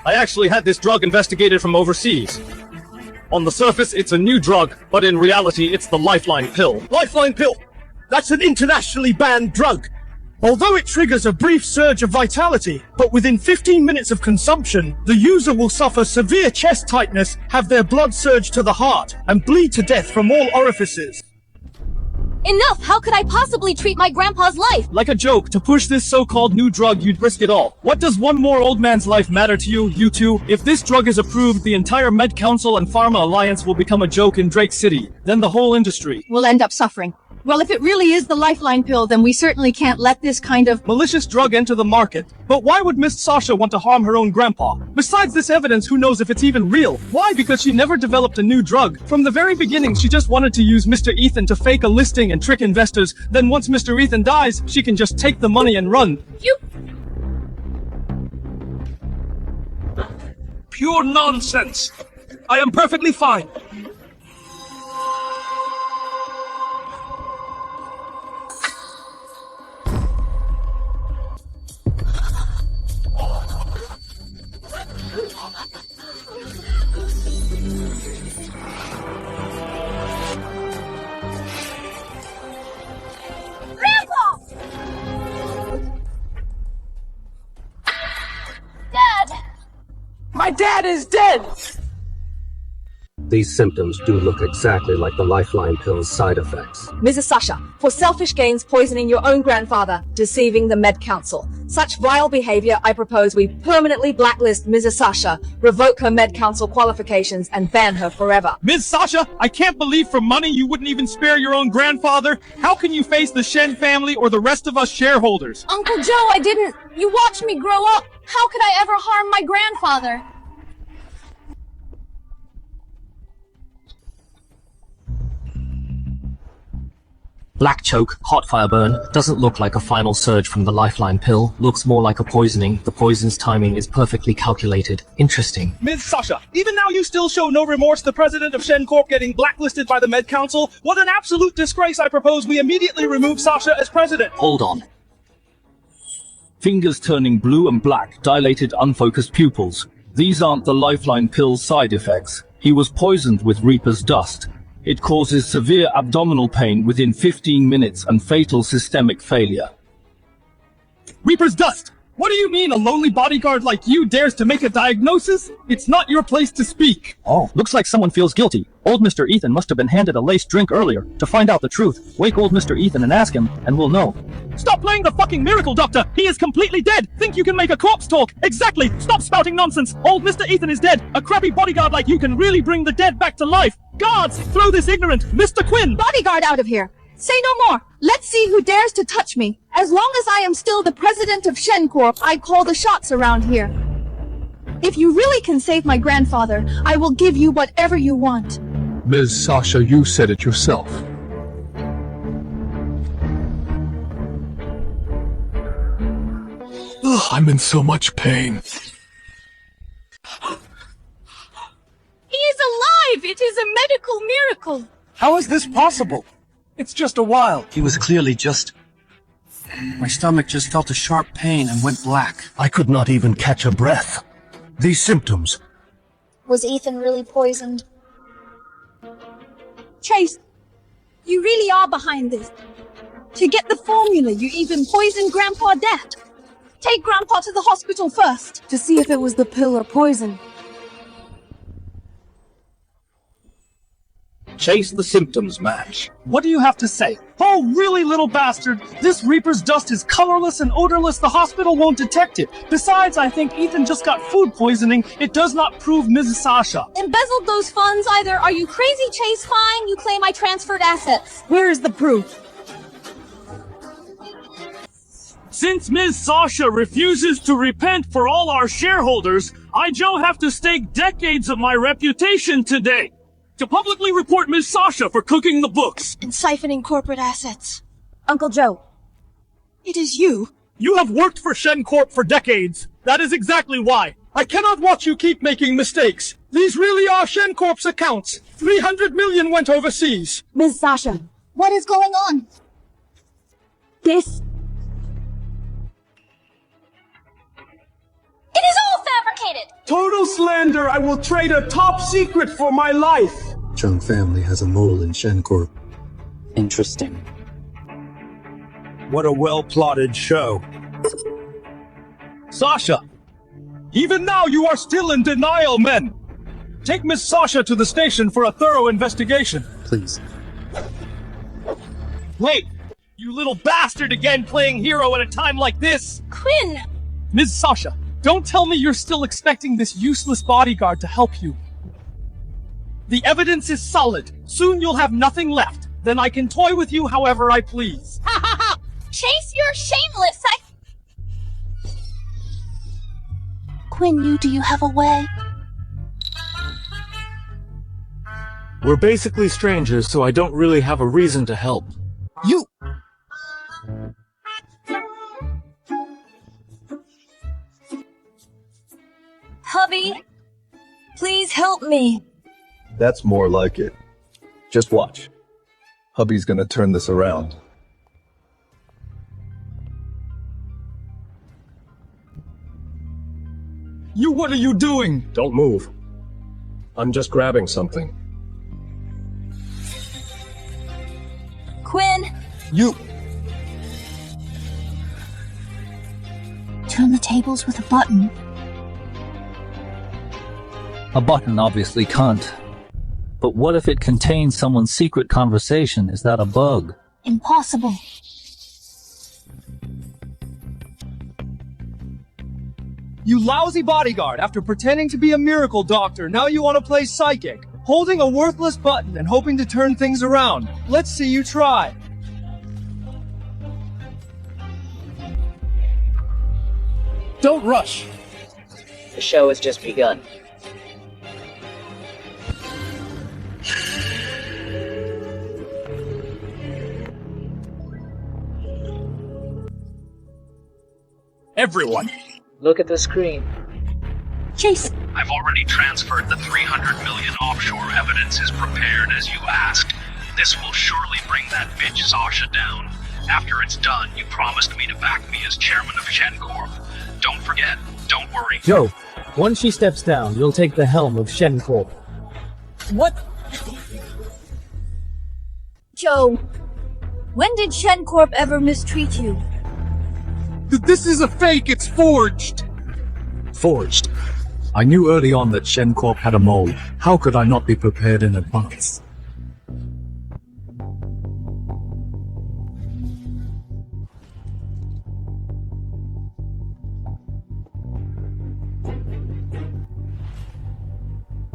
I actually had this drug investigated from overseas. On the surface, it's a new drug, but in reality, it's the Lifeline pill. Lifeline pill! That's an internationally banned drug! Although it triggers a brief surge of vitality, but within 15 minutes of consumption, the user will suffer severe chest tightness, have their blood surge to the heart, and bleed to death from all orifices. Enough! How could I possibly treat my grandpa's life? Like a joke, to push this so-called new drug, you'd risk it all. What does one more old man's life matter to you, you two? If this drug is approved, the entire Med Council and Pharma Alliance will become a joke in Drake City. Then the whole industry We'll end up suffering. Well, if it really is the Lifeline pill, then we certainly can't let this kind of malicious drug enter the market. But why would Miss Sasha want to harm her own grandpa? Besides this evidence, who knows if it's even real? Why? Because she never developed a new drug. From the very beginning, she just wanted to use Mr. Ethan to fake a listing and trick investors. Then once Mr. Ethan dies, she can just take the money and run. Pure nonsense. I am perfectly fine. My dad is dead! These symptoms do look exactly like the Lifeline pill's side effects. Mrs. Sasha, for selfish gains poisoning your own grandfather, deceiving the Med Council. Such vile behavior, I propose we permanently blacklist Mrs. Sasha, revoke her Med Council qualifications, and ban her forever. Ms. Sasha, I can't believe for money you wouldn't even spare your own grandfather. How can you face the Shen family or the rest of us shareholders? Uncle Joe, I didn't. You watched me grow up. How could I ever harm my grandfather? Black choke, hot fire burn, doesn't look like a final surge from the Lifeline pill, looks more like a poisoning. The poison's timing is perfectly calculated. Interesting. Ms. Sasha, even now you still show no remorse. The president of Shencorp getting blacklisted by the Med Council? What an absolute disgrace. I propose we immediately remove Sasha as president. Hold on. Fingers turning blue and black, dilated unfocused pupils. These aren't the Lifeline pill's side effects. He was poisoned with Reaper's dust. It causes severe abdominal pain within 15 minutes and fatal systemic failure. Reaper's dust! What do you mean a lonely bodyguard like you dares to make a diagnosis? It's not your place to speak. Oh, looks like someone feels guilty. Old Mr. Ethan must have been handed a laced drink earlier. To find out the truth, wake old Mr. Ethan and ask him, and we'll know. Stop playing the fucking miracle doctor! He is completely dead! Think you can make a corpse talk? Exactly! Stop spouting nonsense! Old Mr. Ethan is dead! A crappy bodyguard like you can really bring the dead back to life! Guards, throw this ignorant Mr. Quinn! Bodyguard out of here! Say no more! Let's see who dares to touch me! As long as I am still the president of Shen Corp, I call the shots around here. If you really can save my grandfather, I will give you whatever you want. Ms. Sasha, you said it yourself. Ugh, I'm in so much pain. He is alive! It is a medical miracle! How is this possible? It's just a while. He was clearly just... My stomach just felt a sharp pain and went black. I could not even catch a breath. These symptoms. Was Ethan really poisoned? Chase, you really are behind this. To get the formula, you even poisoned Grandpa Dad. Take Grandpa to the hospital first. To see if it was the pill or poison. Chase, the symptoms match. What do you have to say? Oh, really, little bastard? This Reaper's dust is colorless and odorless. The hospital won't detect it. Besides, I think Ethan just got food poisoning. It does not prove Mrs. Sasha. Embezzled those funds either. Are you crazy, Chase? Fine, you claim I transferred assets. Where is the proof? Since Ms. Sasha refuses to repent for all our shareholders, I, Joe, have to stake decades of my reputation today to publicly report Ms. Sasha for cooking the books and siphoning corporate assets. Uncle Joe. It is you. You have worked for Shen Corp for decades. That is exactly why. I cannot watch you keep making mistakes. These really are Shen Corp's accounts. 300 million went overseas. Ms. Sasha. What is going on? This... It is all fabricated! Total slander! I will trade a top secret for my life! Chung family has a mole in Shen Corp. Interesting. What a well-plotted show. Sasha! Even now you are still in denial, men! Take Miss Sasha to the station for a thorough investigation. Please. Wait! You little bastard again playing hero at a time like this! Quinn! Ms. Sasha, don't tell me you're still expecting this useless bodyguard to help you. The evidence is solid. Soon you'll have nothing left. Then I can toy with you however I please. Ha ha ha! Chase, you're shameless! Quinn, do you have a way? We're basically strangers, so I don't really have a reason to help. You... Hubby, please help me. That's more like it. Just watch. Hubby's gonna turn this around. What are you doing? Don't move. I'm just grabbing something. Quinn! You... Turn the tables with a button. A button obviously can't. But what if it contains someone's secret conversation? Is that a bug? Impossible. You lousy bodyguard, after pretending to be a miracle doctor, now you want to play psychic, holding a worthless button and hoping to turn things around. Let's see you try. Don't rush. The show has just begun. Everyone, look at the screen. Chase! I've already transferred the 300 million offshore evidence is prepared as you asked. This will surely bring that bitch Sasha down. After it's done, you promised me to back me as chairman of Shen Corp. Don't forget, don't worry. Joe, once she steps down, you'll take the helm of Shen Corp. What? Joe, when did Shen Corp ever mistreat you? This is a fake, it's forged! Forged. I knew early on that Shen Corp had a mole. How could I not be prepared in advance?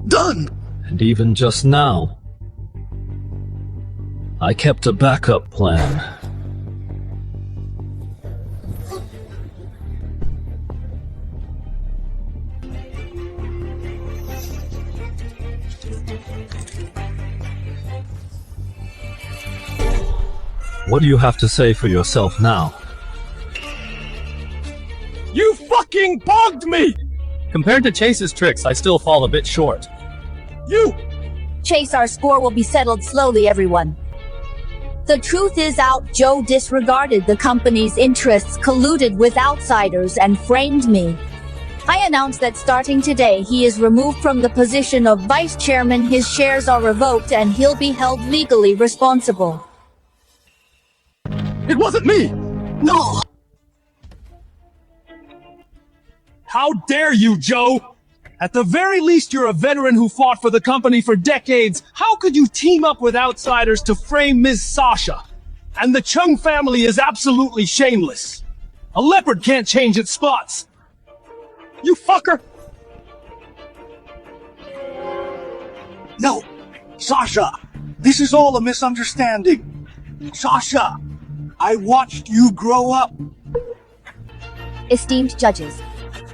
Done! And even just now, I kept a backup plan. What do you have to say for yourself now? You fucking bugged me! Compared to Chase's tricks, I still fall a bit short. You! Chase, our score will be settled slowly, everyone. The truth is out. Joe disregarded the company's interests, colluded with outsiders, and framed me. I announce that starting today, he is removed from the position of vice chairman, his shares are revoked, and he'll be held legally responsible. It wasn't me! No! How dare you, Joe! At the very least, you're a veteran who fought for the company for decades. How could you team up with outsiders to frame Ms. Sasha? And the Chung family is absolutely shameless. A leopard can't change its spots. You fucker! No! Sasha! This is all a misunderstanding. Sasha! I watched you grow up. Esteemed judges,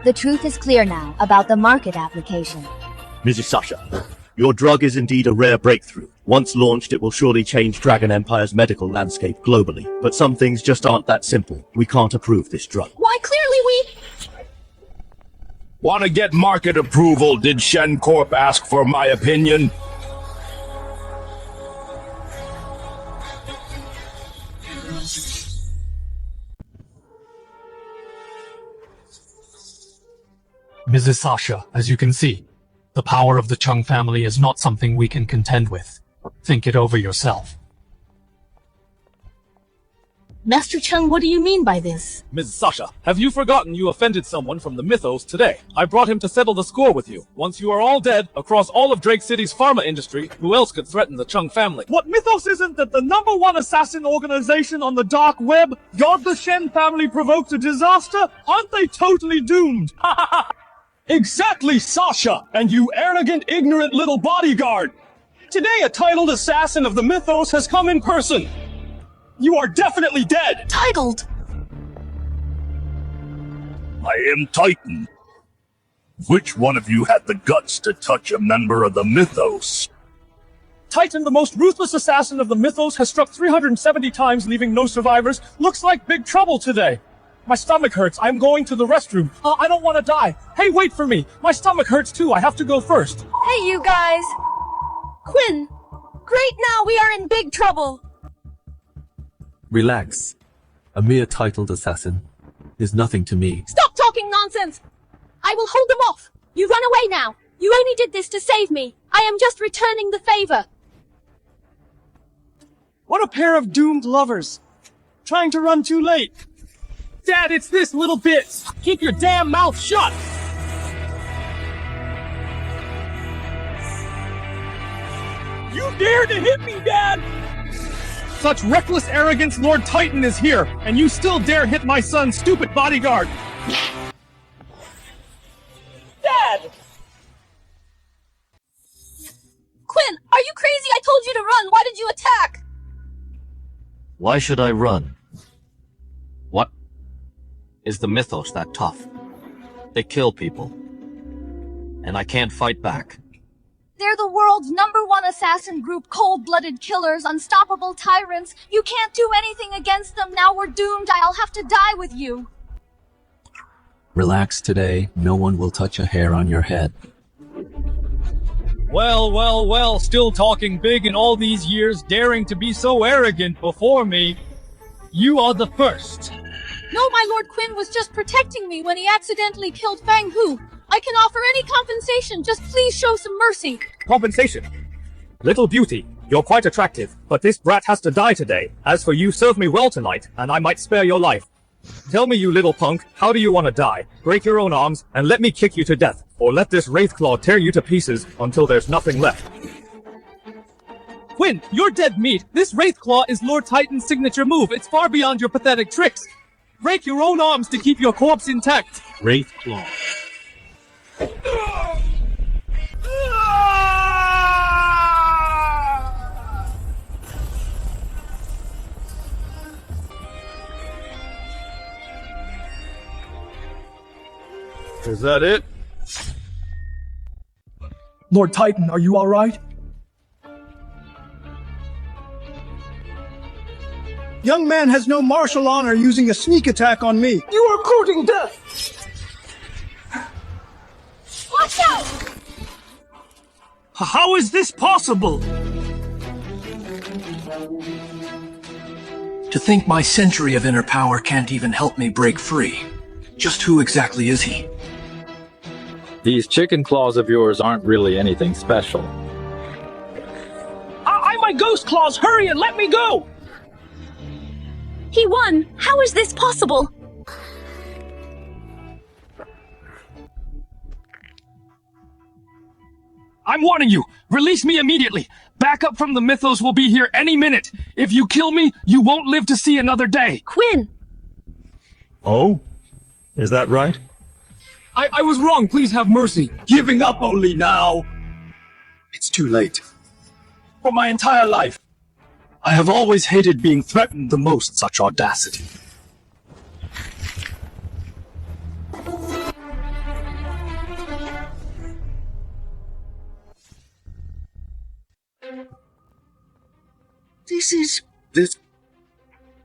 the truth is clear now about the market application. Mrs. Sasha, your drug is indeed a rare breakthrough. Once launched, it will surely change Dragon Empire's medical landscape globally. But some things just aren't that simple. We can't approve this drug. Why, clearly we... Want to get market approval? Did Shen Corp ask for my opinion? Mrs. Sasha, as you can see, the power of the Chung family is not something we can contend with. Think it over yourself. Master Chung, what do you mean by this? Ms. Sasha, have you forgotten you offended someone from the Mythos today? I brought him to settle the score with you. Once you are all dead, across all of Drake City's pharma industry, who else could threaten the Chung family? What, Mythos isn't that the #1 assassin organization on the dark web? God, the Shen family provoked a disaster? Aren't they totally doomed? Exactly, Sasha! And you arrogant, ignorant little bodyguard! Today, a titled assassin of the Mythos has come in person! You are definitely dead! Titled? I am Titan. Which one of you had the guts to touch a member of the Mythos? Titan, the most ruthless assassin of the Mythos, has struck 370 times, leaving no survivors. Looks like big trouble today. My stomach hurts. I'm going to the restroom. I don't want to die. Hey, wait for me. My stomach hurts too. I have to go first. Hey, you guys. Quinn. Great, now we are in big trouble. Relax. A mere titled assassin is nothing to me. Stop talking nonsense. I will hold them off. You run away now. You only did this to save me. I am just returning the favor. What a pair of doomed lovers. Trying to run too late. Dad, it's this little bit. Keep your damn mouth shut. You dare to hit me, Dad! Such reckless arrogance, Lord Titan is here, and you still dare hit my son's stupid bodyguard! Dad! Quinn, are you crazy? I told you to run. Why did you attack? Why should I run? What? Is the Mythos that tough? They kill people. And I can't fight back. They're the world's #1 assassin group, cold-blooded killers, unstoppable tyrants. You can't do anything against them. Now we're doomed. I'll have to die with you. Relax today. No one will touch a hair on your head. Well, still talking big in all these years, daring to be so arrogant before me. You are the first. No, my Lord Quinn was just protecting me when he accidentally killed Fang Hu. I can offer any compensation, just please show some mercy. Compensation? Little beauty, you're quite attractive, but this brat has to die today. As for you, serve me well tonight, and I might spare your life. Tell me, you little punk, how do you want to die? Break your own arms and let me kick you to death, or let this Wraithclaw tear you to pieces until there's nothing left. Quinn, you're dead meat. This Wraithclaw is Lord Titan's signature move. It's far beyond your pathetic tricks. Break your own arms to keep your corpse intact. Wraithclaw. Is that it? Lord Titan, are you alright? Young man has no martial honor using a sneak attack on me. You are courting death! Watch out! How is this possible? To think my century of inner power can't even help me break free. Just who exactly is he? These chicken claws of yours aren't really anything special. I'm my ghost claws! Hurry and let me go! He won! How is this possible? I'm warning you! Release me immediately! Backup from the Mythos will be here any minute! If you kill me, you won't live to see another day! Quinn! Oh? Is that right? I was wrong, please have mercy. Giving up only now. It's too late. For my entire life, I have always hated being threatened the most, such audacity. This...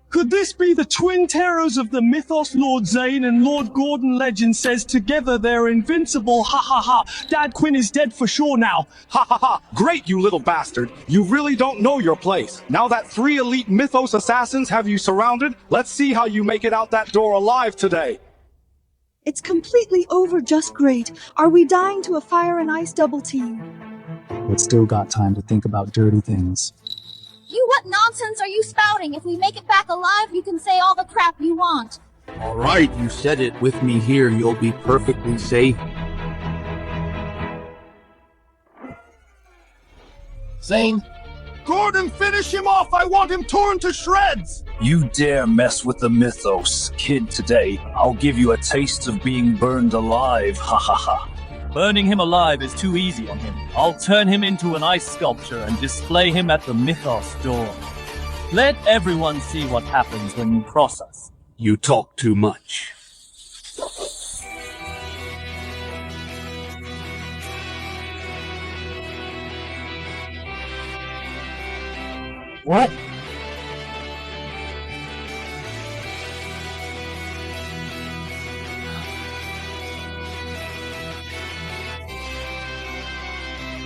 Could this be the twin terrors of the Mythos Lord Zane and Lord Gordon legend says together they're invincible, ha ha ha. Dad Quinn is dead for sure now. Ha ha ha! Great, you little bastard! You really don't know your place. Now that 3 elite Mythos assassins have you surrounded, let's see how you make it out that door alive today. It's completely over just great. Are we dying to a fire and ice double team? But still got time to think about dirty things. What nonsense are you spouting? If we make it back alive, you can say all the crap you want. Alright, you said it. With me here, you'll be perfectly safe. Zane? Gordon, finish him off! I want him torn to shreds! You dare mess with the Mythos, kid, today. I'll give you a taste of being burned alive, ha ha ha. Burning him alive is too easy on him. I'll turn him into an ice sculpture and display him at the Mythos door. Let everyone see what happens when you cross us. You talk too much. What?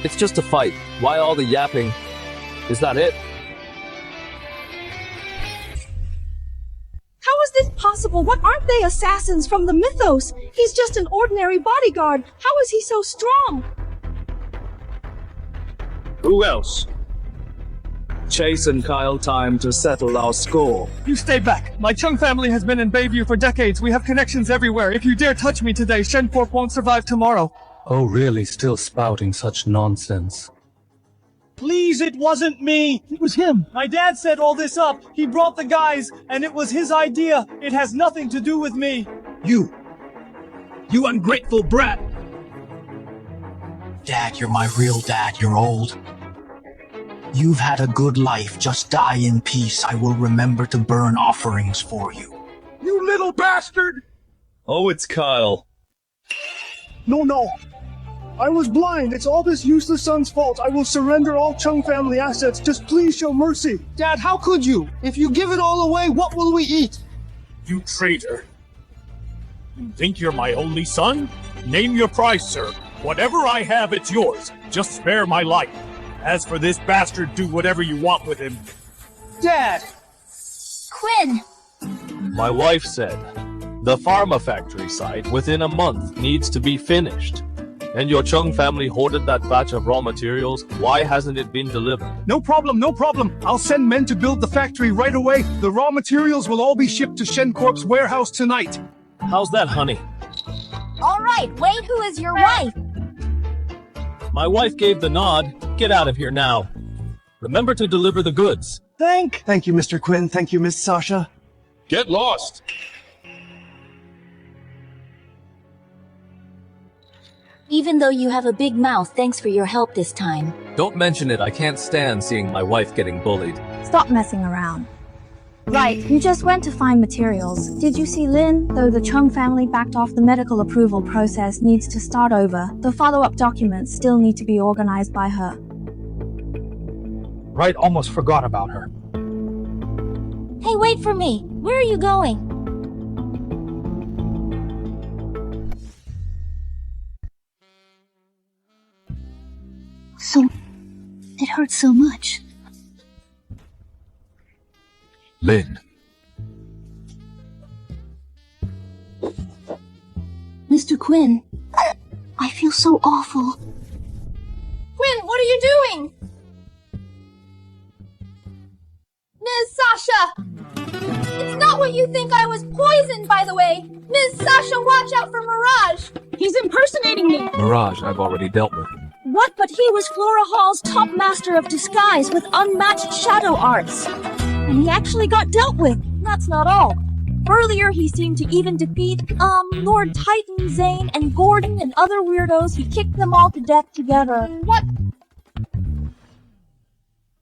It's just a fight. Why all the yapping? Is that it? How is this possible? What aren't they assassins from the Mythos? He's just an ordinary bodyguard. How is he so strong? Who else? Chase and Kyle, time to settle our score. You stay back. My Chung family has been in Bayview for decades. We have connections everywhere. If you dare touch me today, Shencorp won't survive tomorrow. Oh, really? Still spouting such nonsense. Please, it wasn't me. It was him. My dad set all this up. He brought the guys, and it was his idea. It has nothing to do with me. You ungrateful brat! Dad, you're my real dad. You're old. You've had a good life. Just die in peace. I will remember to burn offerings for you. You little bastard! Oh, it's Kyle. No. I was blind. It's all this useless son's fault. I will surrender all Chung family assets. Just please show mercy. Dad, how could you? If you give it all away, what will we eat? You traitor. You think you're my only son? Name your price, sir. Whatever I have, it's yours. Just spare my life. As for this bastard, do whatever you want with him. Dad! Quinn! My wife said, the pharma factory site within a month needs to be finished. And your Chung family hoarded that batch of raw materials. Why hasn't it been delivered? No problem, no problem. I'll send men to build the factory right away. The raw materials will all be shipped to Shen Corp's warehouse tonight. How's that, honey? All right, wait, who is your wife? My wife gave the nod. Get out of here now. Remember to deliver the goods. Thank you, Mr. Quinn. Thank you, Miss Sasha. Get lost! Even though you have a big mouth, thanks for your help this time. Don't mention it. I can't stand seeing my wife getting bullied. Stop messing around. Right, you just went to find materials. Did you see Lin? Though the Chung family backed off the medical approval process needs to start over. The follow-up documents still need to be organized by her. Right, almost forgot about her. Hey, wait for me. Where are you going? So, it hurts so much. Lin. Mr. Quinn, I feel so awful. Quinn, what are you doing? Ms. Sasha! It's not what you think. I was poisoned, by the way. Ms. Sasha, watch out for Mirage! He's impersonating me! Mirage, I've already dealt with. What? But he was Flora Hall's top master of disguise with unmatched shadow arts. And he actually got dealt with. That's not all. Earlier, he seemed to even defeat, Lord Titan, Zane, and Gordon and other weirdos. He kicked them all to death together. What?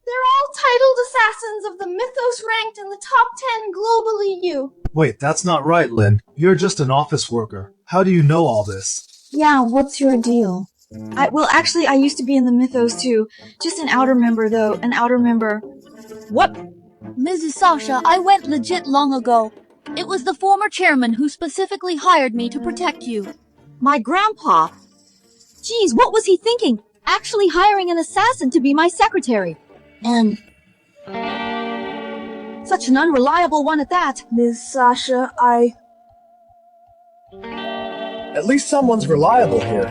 They're all titled assassins of the mythos ranked in the top 10 globally, you. Wait, that's not right, Lin. You're just an office worker. How do you know all this? Yeah, what's your deal? Actually, I used to be in the mythos too. Just an outer member, though. An outer member. What? Mrs. Sasha, I went legit long ago. It was the former chairman who specifically hired me to protect you. My grandpa? Geez, what was he thinking? Actually hiring an assassin to be my secretary. And such an unreliable one at that. Ms. Sasha, At least someone's reliable here.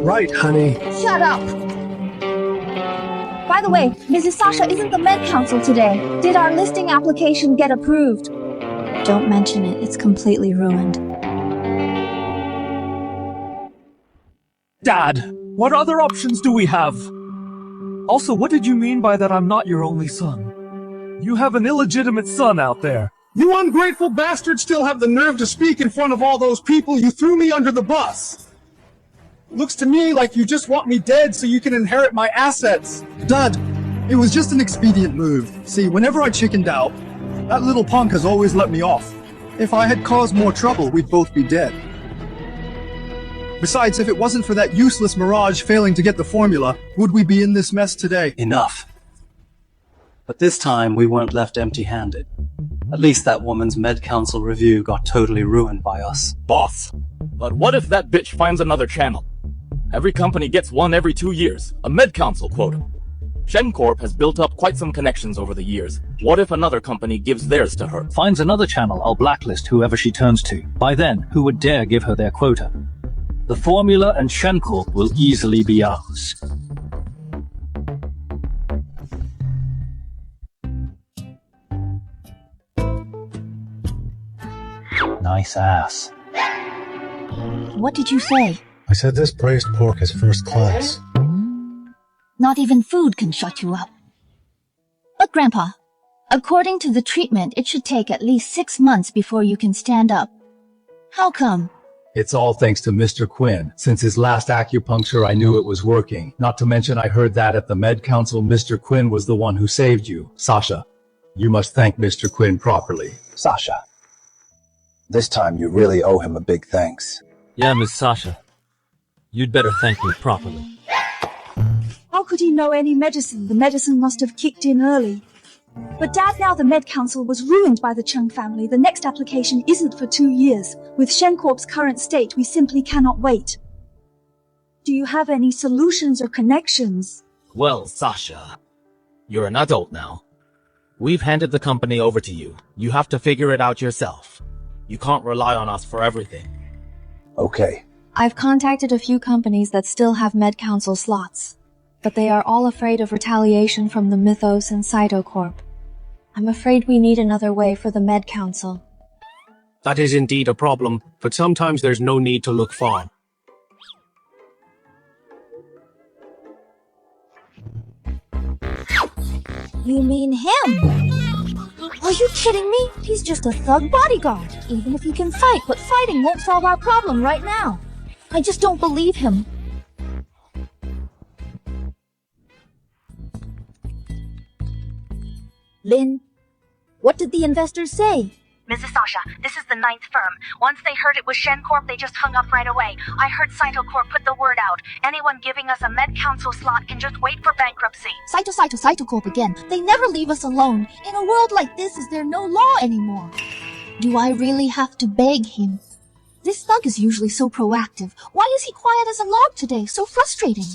Right, honey. Shut up! By the way, Mrs. Sasha isn't the Med Council today. Did our listing application get approved? Don't mention it, it's completely ruined. Dad, what other options do we have? Also, what did you mean by that I'm not your only son? You have an illegitimate son out there. You ungrateful bastard still have the nerve to speak in front of all those people. You threw me under the bus. Looks to me like you just want me dead so you can inherit my assets. Dad, it was just an expedient move. See, whenever I chickened out, that little punk has always let me off. If I had caused more trouble, we'd both be dead. Besides, if it wasn't for that useless Mirage failing to get the formula, would we be in this mess today? Enough. But this time, we weren't left empty-handed. At least that woman's Med Council review got totally ruined by us. Boss, but what if that bitch finds another channel? Every company gets one every 2 years, a Med Council quota. Shen Corp has built up quite some connections over the years. What if another company gives theirs to her? Finds another channel, I'll blacklist whoever she turns to. By then, who would dare give her their quota? The formula and Shen Corp will easily be ours. Nice ass. What did you say? I said this braised pork is first class. Not even food can shut you up. But Grandpa, according to the treatment, it should take at least 6 months before you can stand up. How come? It's all thanks to Mr. Quinn. Since his last acupuncture, I knew it was working. Not to mention I heard that at the Med Council, Mr. Quinn was the one who saved you. Sasha, you must thank Mr. Quinn properly. Sasha, this time you really owe him a big thanks. Yeah, Miss Sasha. You'd better thank me properly. How could he know any medicine? The medicine must have kicked in early. But Dad, now the Med Council was ruined by the Chung family. The next application isn't for 2 years. With Shen Corp's current state, we simply cannot wait. Do you have any solutions or connections? Well, Sasha, you're an adult now. We've handed the company over to you. You have to figure it out yourself. You can't rely on us for everything. Okay, I've contacted a few companies that still have Med Council slots, but they are all afraid of retaliation from the Mythos and Cytocorp. I'm afraid we need another way for the Med Council. That is indeed a problem, but sometimes there's no need to look far. You mean him? Are you kidding me? He's just a thug bodyguard. Even if he can fight, but fighting won't solve our problem right now. I just don't believe him. Lynn, what did the investors say? Mrs. Sasha, this is the 9th firm. Once they heard it was ShenCorp, they just hung up right away. I heard Cytocorp put the word out. Anyone giving us a Med Council slot can just wait for bankruptcy. Cytocorp again. They never leave us alone. In a world like this, is there no law anymore? Do I really have to beg him? This thug is usually so proactive. Why is he quiet as a log today? So frustrating.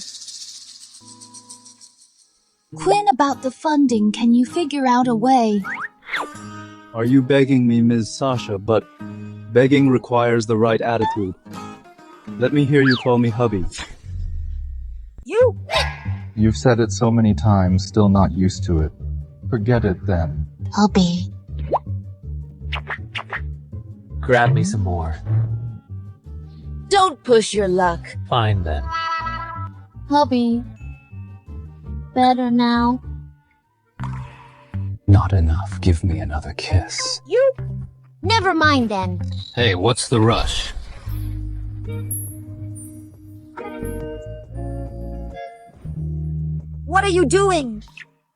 Quinn, about the funding, can you figure out a way? Are you begging me, Ms. Sasha? But begging requires the right attitude. Let me hear you call me hubby. You! You've said it so many times, still not used to it. Forget it then. Hubby. Grab me some more. Don't push your luck. Fine then. Hubby. Better now? Not enough. Give me another kiss. You? Never mind then. Hey, what's the rush? What are you doing?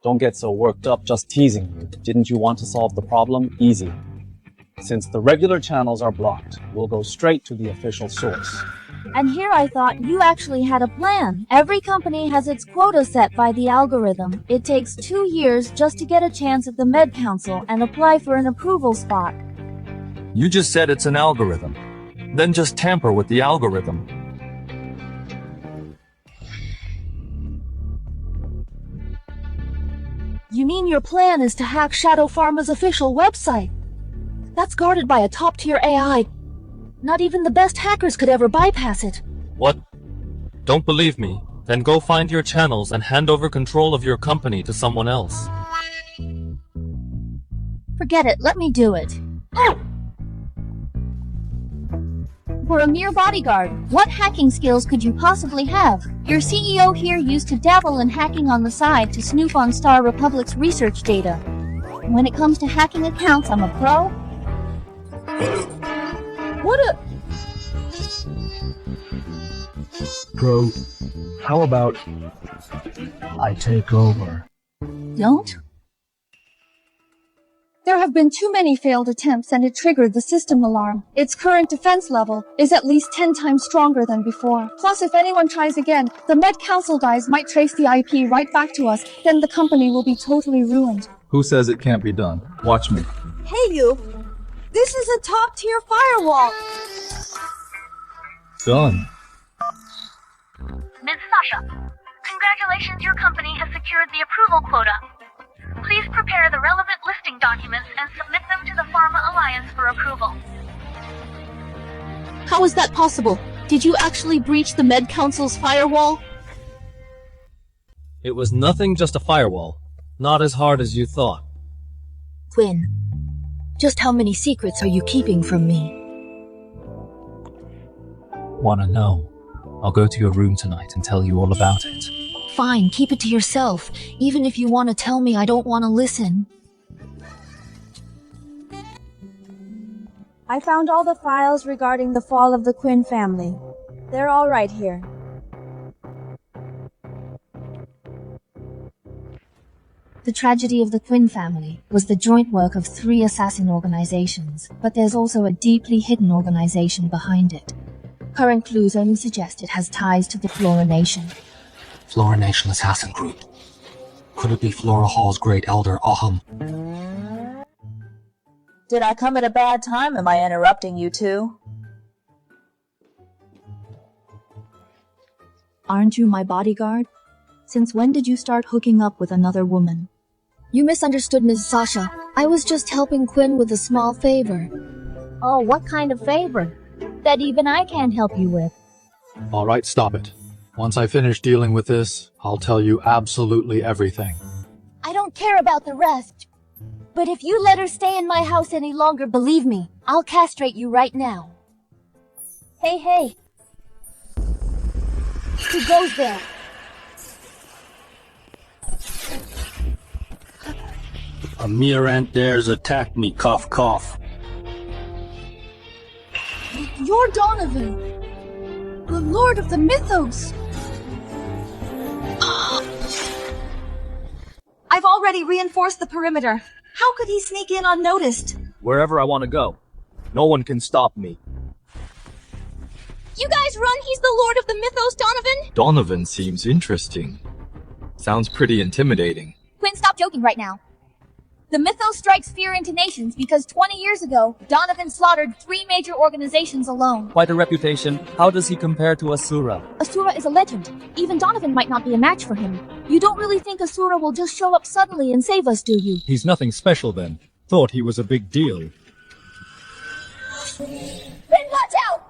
Don't get so worked up, just teasing you. Didn't you want to solve the problem? Easy. Since the regular channels are blocked, we'll go straight to the official source. And here I thought you actually had a plan. Every company has its quota set by the algorithm. It takes 2 years just to get a chance at the Med Council and apply for an approval spot. You just said it's an algorithm. Then just tamper with the algorithm. You mean your plan is to hack Shadow Pharma's official website? That's guarded by a top-tier AI. Not even the best hackers could ever bypass it. What? Don't believe me? Then go find your channels and hand over control of your company to someone else. Forget it, let me do it. Oh! For a mere bodyguard, what hacking skills could you possibly have? Your CEO here used to dabble in hacking on the side to snoop on Star Republic's research data. When it comes to hacking accounts, I'm a pro. What a... Pro, how about I take over? Don't? There have been too many failed attempts and it triggered the system alarm. Its current defense level is at least 10 times stronger than before. Plus, if anyone tries again, the Med Council guys might trace the IP right back to us. Then the company will be totally ruined. Who says it can't be done? Watch me. Hey you! This is a top-tier firewall! Done. Ms. Sasha, congratulations, your company has secured the approval quota. Please prepare the relevant listing documents and submit them to the Pharma Alliance for approval. How is that possible? Did you actually breach the Med Council's firewall? It was nothing, just a firewall. Not as hard as you thought. Quinn, just how many secrets are you keeping from me? Wanna know? I'll go to your room tonight and tell you all about it. Fine, keep it to yourself. Even if you want to tell me, I don't want to listen. I found all the files regarding the fall of the Quinn family. They're all right here. The tragedy of the Quinn family was the joint work of 3 assassin organizations, but there's also a deeply hidden organization behind it. Current clues only suggest it has ties to the Flora Nation. Flora Nation Assassin Group. Could it be Flora Hall's great elder, Aham? Did I come at a bad time? Am I interrupting you two? Aren't you my bodyguard? Since when did you start hooking up with another woman? You misunderstood, Ms. Sasha. I was just helping Quinn with a small favor. Oh, what kind of favor? That even I can't help you with. Alright, stop it. Once I finish dealing with this, I'll tell you absolutely everything. I don't care about the rest. But if you let her stay in my house any longer, believe me, I'll castrate you right now. Hey. Who goes there? A mere ant dares attack me, cough cough. You're Donovan, the Lord of the Mythos. I've already reinforced the perimeter. How could he sneak in unnoticed? Wherever I want to go. No one can stop me. You guys run, he's the Lord of the Mythos, Donovan. Donovan seems interesting. Sounds pretty intimidating. Quinn, stop joking right now. The Mythos strikes fear into nations because 20 years ago, Donovan slaughtered 3 major organizations alone. Quite a reputation. How does he compare to Asura? Asura is a legend. Even Donovan might not be a match for him. You don't really think Asura will just show up suddenly and save us, do you? He's nothing special then. Thought he was a big deal. Quinn, watch out!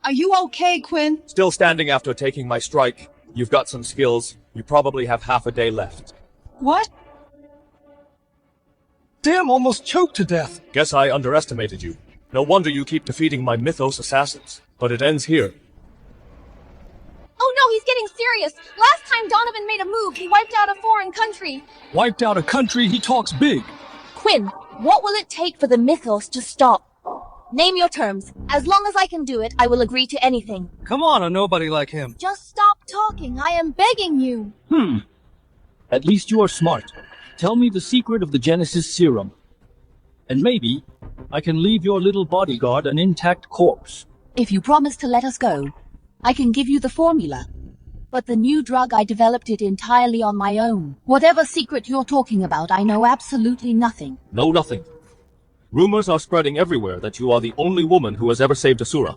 Are you okay, Quinn? Still standing after taking my strike. You've got some skills. You probably have half a day left. What? Damn, almost choked to death. Guess I underestimated you. No wonder you keep defeating my Mythos assassins. But it ends here. Oh no, he's getting serious. Last time Donovan made a move, he wiped out a foreign country. Wiped out a country, he talks big. Quinn, what will it take for the Mythos to stop? Name your terms. As long as I can do it, I will agree to anything. Come on, a nobody like him. Just stop talking, I am begging you. At least you are smart. Tell me the secret of the Genesis serum. And maybe I can leave your little bodyguard an intact corpse. If you promise to let us go, I can give you the formula. But the new drug, I developed it entirely on my own. Whatever secret you're talking about, I know absolutely nothing. No, nothing. Rumors are spreading everywhere that you are the only woman who has ever saved Asura.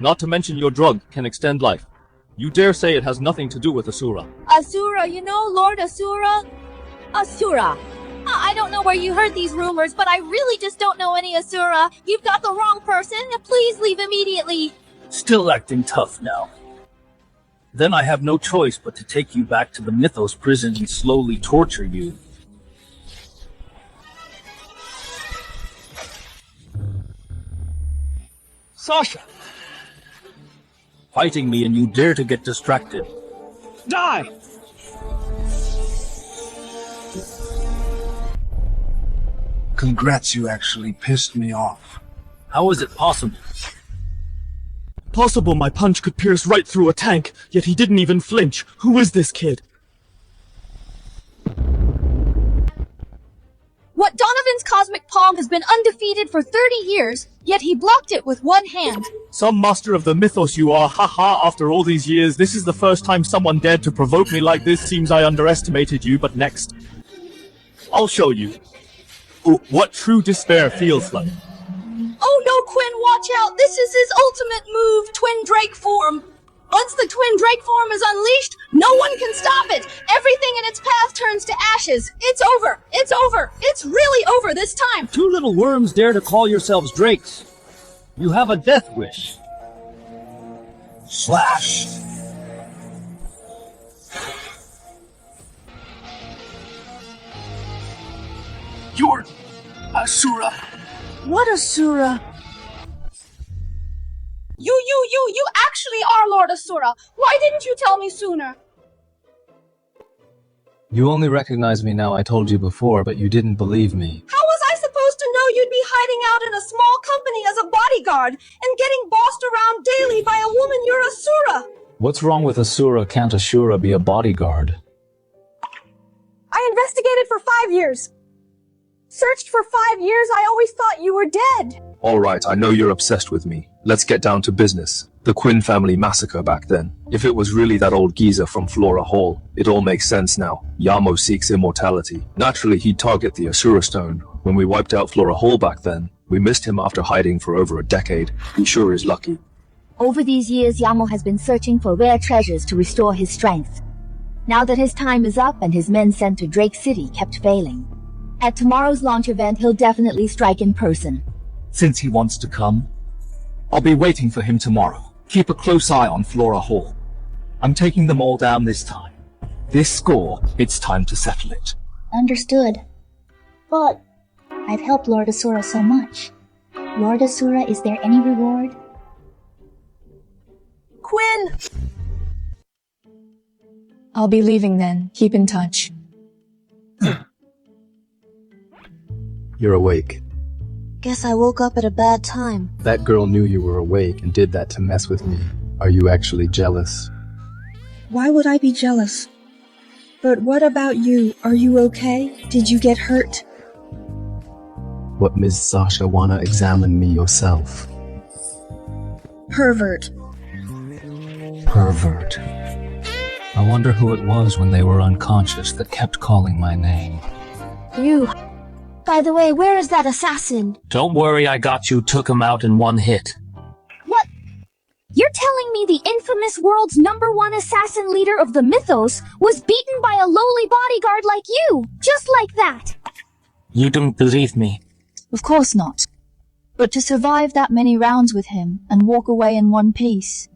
Not to mention your drug can extend life. You dare say it has nothing to do with Asura. Asura, you know Lord Asura? Asura. I don't know where you heard these rumors, but I really just don't know any Asura. You've got the wrong person. Please leave immediately. Still acting tough now. Then I have no choice but to take you back to the Mythos prison and slowly torture you. Sasha! Fighting me and you dare to get distracted. Die! Congrats, you actually pissed me off. How is it possible? Possible my punch could pierce right through a tank, yet he didn't even flinch. Who is this kid? What Donovan's cosmic palm has been undefeated for 30 years, yet he blocked it with one hand. Some master of the mythos you are, haha, after all these years, this is the first time someone dared to provoke me like this. Seems I underestimated you, but next. I'll show you what true despair feels like. Oh no, Quinn, watch out! This is his ultimate move, Twin Drake form! Once the Twin Drake form is unleashed, no one can stop it! Everything in its path turns to ashes! It's over! It's over! It's really over this time! 2 little worms dare to call yourselves drakes. You have a death wish. Slash! You're Asura. What Asura? You actually are Lord Asura! Why didn't you tell me sooner? You only recognize me now, I told you before, but you didn't believe me. How was I supposed to know you'd be hiding out in a small company as a bodyguard and getting bossed around daily by a woman you're Asura? What's wrong with Asura? Can't Asura be a bodyguard? I investigated for 5 years. Searched for 5 years, I always thought you were dead. Alright, I know you're obsessed with me. Let's get down to business. The Quinn family massacre back then. If it was really that old geezer from Flora Hall, it all makes sense now. Yamo seeks immortality. Naturally, he'd target the Asura Stone. When we wiped out Flora Hall back then, we missed him after hiding for over a decade. He sure is lucky. Over these years, Yamo has been searching for rare treasures to restore his strength. Now that his time is up and his men sent to Drake City kept failing, At tomorrow's launch event, he'll definitely strike in person. Since he wants to come, I'll be waiting for him tomorrow. Keep a close eye on Flora Hall. I'm taking them all down this time. This score, it's time to settle it. Understood. But I've helped Lord Asura so much. Lord Asura, is there any reward? Quinn! I'll be leaving then. Keep in touch. You're awake. Guess I woke up at a bad time. That girl knew you were awake and did that to mess with me. Are you actually jealous? Why would I be jealous? But what about you? Are you okay? Did you get hurt? What, Ms. Sasha, wanna examine me yourself? Pervert. Pervert. I wonder who it was when they were unconscious that kept calling my name. You. By the way, where is that assassin? Don't worry, I got you. Took him out in one hit. What? You're telling me the infamous world's #1 assassin leader of the mythos was beaten by a lowly bodyguard like you? Just like that? You don't believe me. Of course not. But to survive that many rounds with him and walk away in one piece,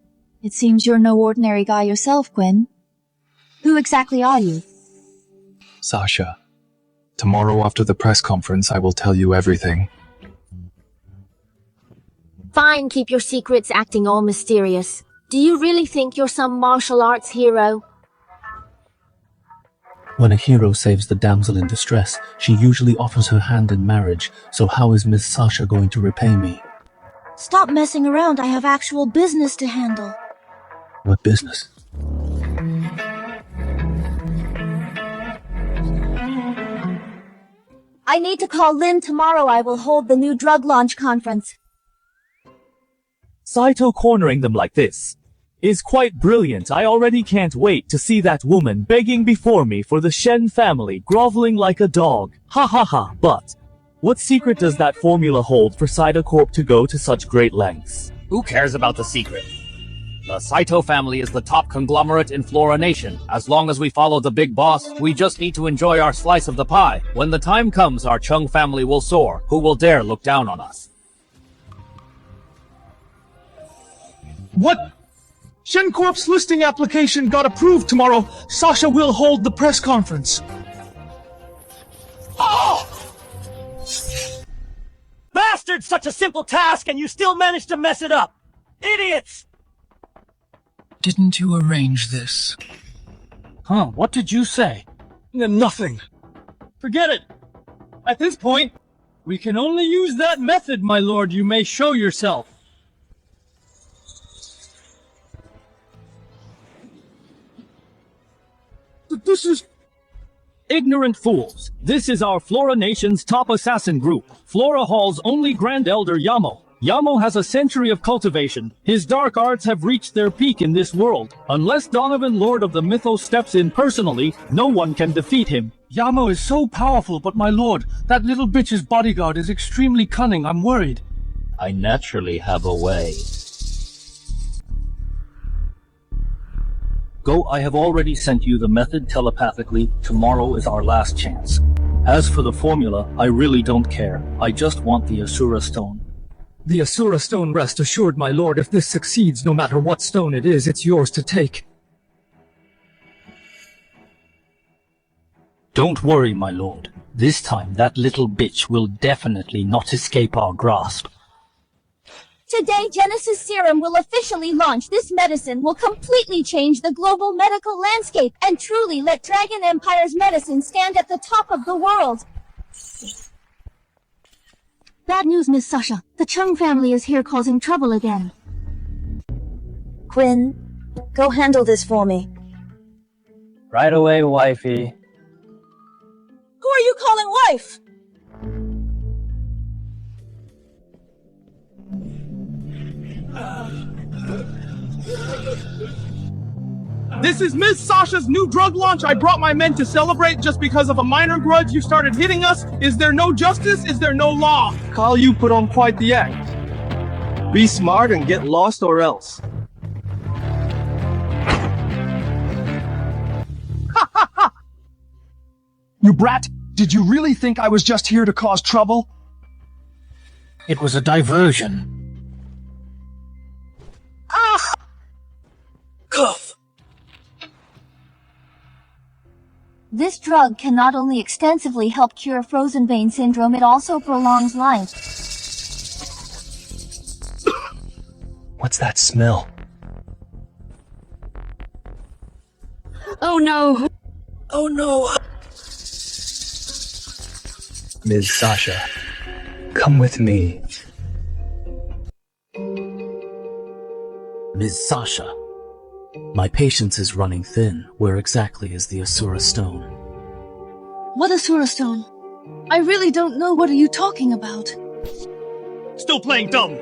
it seems you're no ordinary guy yourself, Quinn. Who exactly are you? Sasha, tomorrow after the press conference I will tell you everything. Fine, keep your secrets acting all mysterious. Do you really think you're some martial arts hero? When a hero saves the damsel in distress, she usually offers her hand in marriage, so how is Miss Sasha going to repay me? Stop messing around, I have actual business to handle. What business? I need to call Lynn tomorrow. I will hold the new drug launch conference. Saito cornering them like this is quite brilliant. I already can't wait to see that woman begging before me for the Shen family, groveling like a dog. Ha ha ha. But what secret does that formula hold for Saito Corp to go to such great lengths? Who cares about the secret? The Saito family is the top conglomerate in Flora Nation. As long as we follow the big boss, we just need to enjoy our slice of the pie. When the time comes, our Chung family will soar. Who will dare look down on us? What? Shen Corp's listing application got approved tomorrow. Sasha will hold the press conference. Oh! Bastard! Such a simple task and you still managed to mess it up! Idiots! Didn't you arrange this? Huh, what did you say? Nothing. Forget it. At this point, we can only use that method, my lord. You may show yourself. This is... Ignorant fools. This is our Flora Nation's top assassin group. Flora Hall's only Grand Elder Yamo. Yamo has a century of cultivation. His dark arts have reached their peak in this world. Unless Donovan, Lord of the Mythos, steps in personally, no one can defeat him. Yamo is so powerful, but my lord, that little bitch's bodyguard is extremely cunning. I'm worried. I naturally have a way. Go, I have already sent you the method telepathically. Tomorrow is our last chance. As for the formula, I really don't care. I just want the Asura Stone. The Asura Stone, rest assured, my lord, if this succeeds, no matter what stone it is, it's yours to take. Don't worry, my lord. This time that little bitch will definitely not escape our grasp. Today, Genesis Serum will officially launch. This medicine will completely change the global medical landscape and truly let Dragon Empire's medicine stand at the top of the world. Bad news, Miss Sasha. The Chung family is here causing trouble again. Quinn, go handle this for me. Right away, wifey. Who are you calling wife? This is Miss Sasha's new drug launch. I brought my men to celebrate just because of a minor grudge. You started hitting us. Is there no justice? Is there no law? Carl, you put on quite the act. Be smart and get lost or else. You brat! Did you really think I was just here to cause trouble? It was a diversion. Ah! Cuff! This drug can not only extensively help cure frozen vein syndrome, it also prolongs life. What's that smell? Oh no. Oh no. Ms. Sasha, come with me. Ms. Sasha, my patience is running thin. Where exactly is the Asura Stone? What Asura Stone? I really don't know. What are you talking about? Still playing dumb.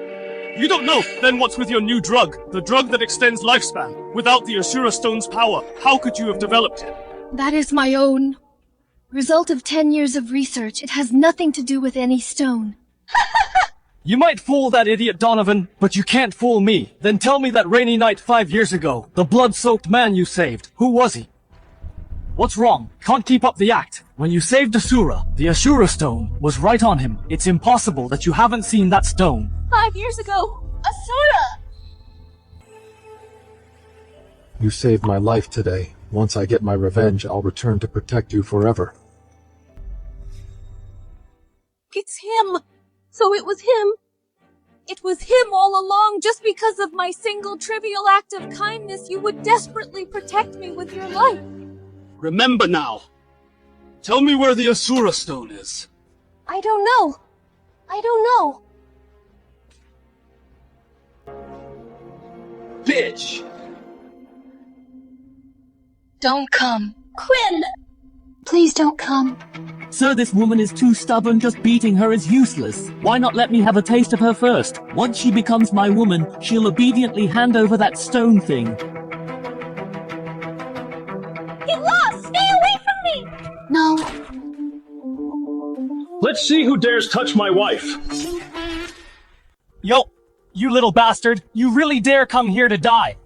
You don't know, then what's with your new drug? The drug that extends lifespan. Without the Asura Stone's power, how could you have developed it? That is my own result of 10 years of research. It has nothing to do with any stone. You might fool that idiot Donovan, but you can't fool me. Then tell me that rainy night 5 years ago, the blood-soaked man you saved, who was he? What's wrong? Can't keep up the act. When you saved Asura, the Asura Stone was right on him. It's impossible that you haven't seen that stone. 5 years ago, Asura! You saved my life today. Once I get my revenge, I'll return to protect you forever. It's him! So it was him! It was him all along. Just because of my single trivial act of kindness, you would desperately protect me with your life. Remember now. Tell me where the Asura Stone is. I don't know. I don't know. Bitch! Don't come. Quinn! Please don't come. Sir, this woman is too stubborn. Just beating her is useless. Why not let me have a taste of her first? Once she becomes my woman, she'll obediently hand over that stone thing. He lost! Stay away from me! No. Let's see who dares touch my wife. Yo, you little bastard. You really dare come here to die.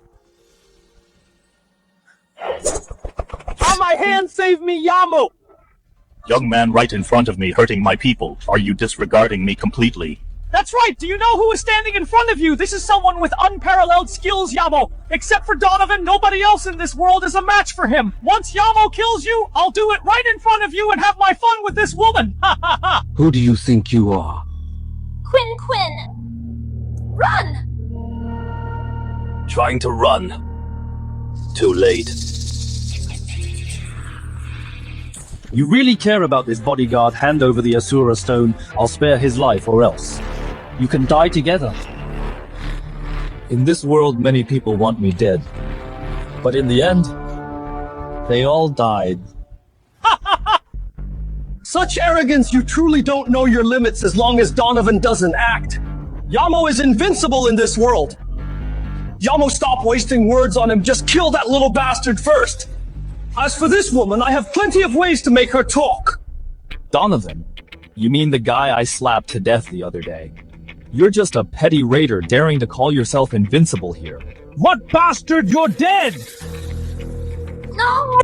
On my hand, save me, Yamo! Young man right in front of me hurting my people. Are you disregarding me completely? That's right! Do you know who is standing in front of you? This is someone with unparalleled skills, Yamo! Except for Donovan, nobody else in this world is a match for him! Once Yamo kills you, I'll do it right in front of you and have my fun with this woman! Ha ha ha! Who do you think you are? Quinn! Run! Trying to run. Too late. You really care about this bodyguard? Hand over the Asura Stone. I'll spare his life, or else you can die together. In this world, many people want me dead. But in the end, they all died. Such arrogance, you truly don't know your limits as long as Donovan doesn't act. Yamo is invincible in this world. Yamo, stop wasting words on him. Just kill that little bastard first. As for this woman, I have plenty of ways to make her talk. Donovan? You mean the guy I slapped to death the other day? You're just a petty raider daring to call yourself invincible here. What bastard? You're dead! No!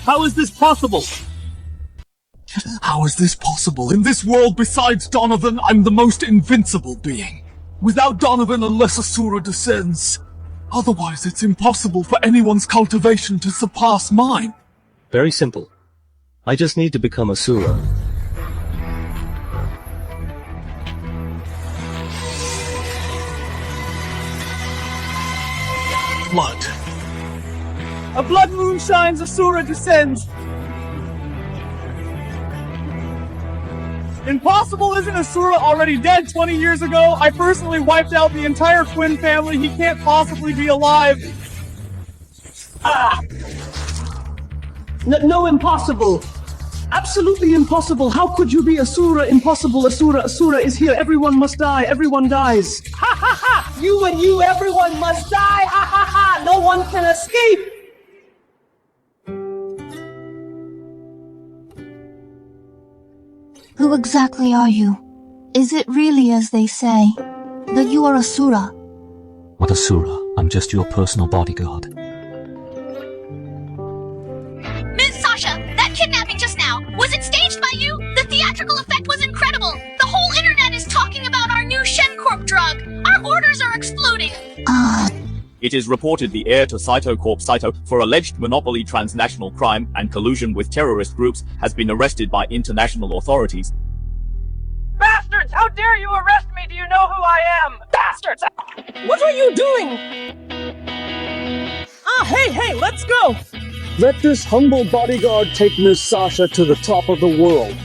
How is this possible? How is this possible? In this world besides Donovan, I'm the most invincible being. Without Donovan, unless Asura descends. Otherwise, it's impossible for anyone's cultivation to surpass mine. Very simple. I just need to become Asura. Blood. A blood moon shines, Asura descends. Impossible! Isn't Asura already dead 20 years ago? I personally wiped out the entire Quinn family. He can't possibly be alive. Ah! No, impossible. Absolutely impossible. How could you be Asura? Impossible. Asura is here. Everyone must die. Everyone dies. Ha ha ha! You and you, everyone must die. Ha ha ha! No one can escape. Who exactly are you? Is it really as they say? That you are Asura? What Asura? I'm just your personal bodyguard. Ms. Sasha, that kidnapping just now, was it staged by you? The theatrical effect was incredible. The whole internet is talking about our new Shencorp drug. Our orders are exploding. It is reported the heir to Saito Corp Saito for alleged monopoly transnational crime and collusion with terrorist groups has been arrested by international authorities. Bastards! How dare you arrest me? Do you know who I am? Bastards! What are you doing? Hey, let's go! Let this humble bodyguard take Miss Sasha to the top of the world.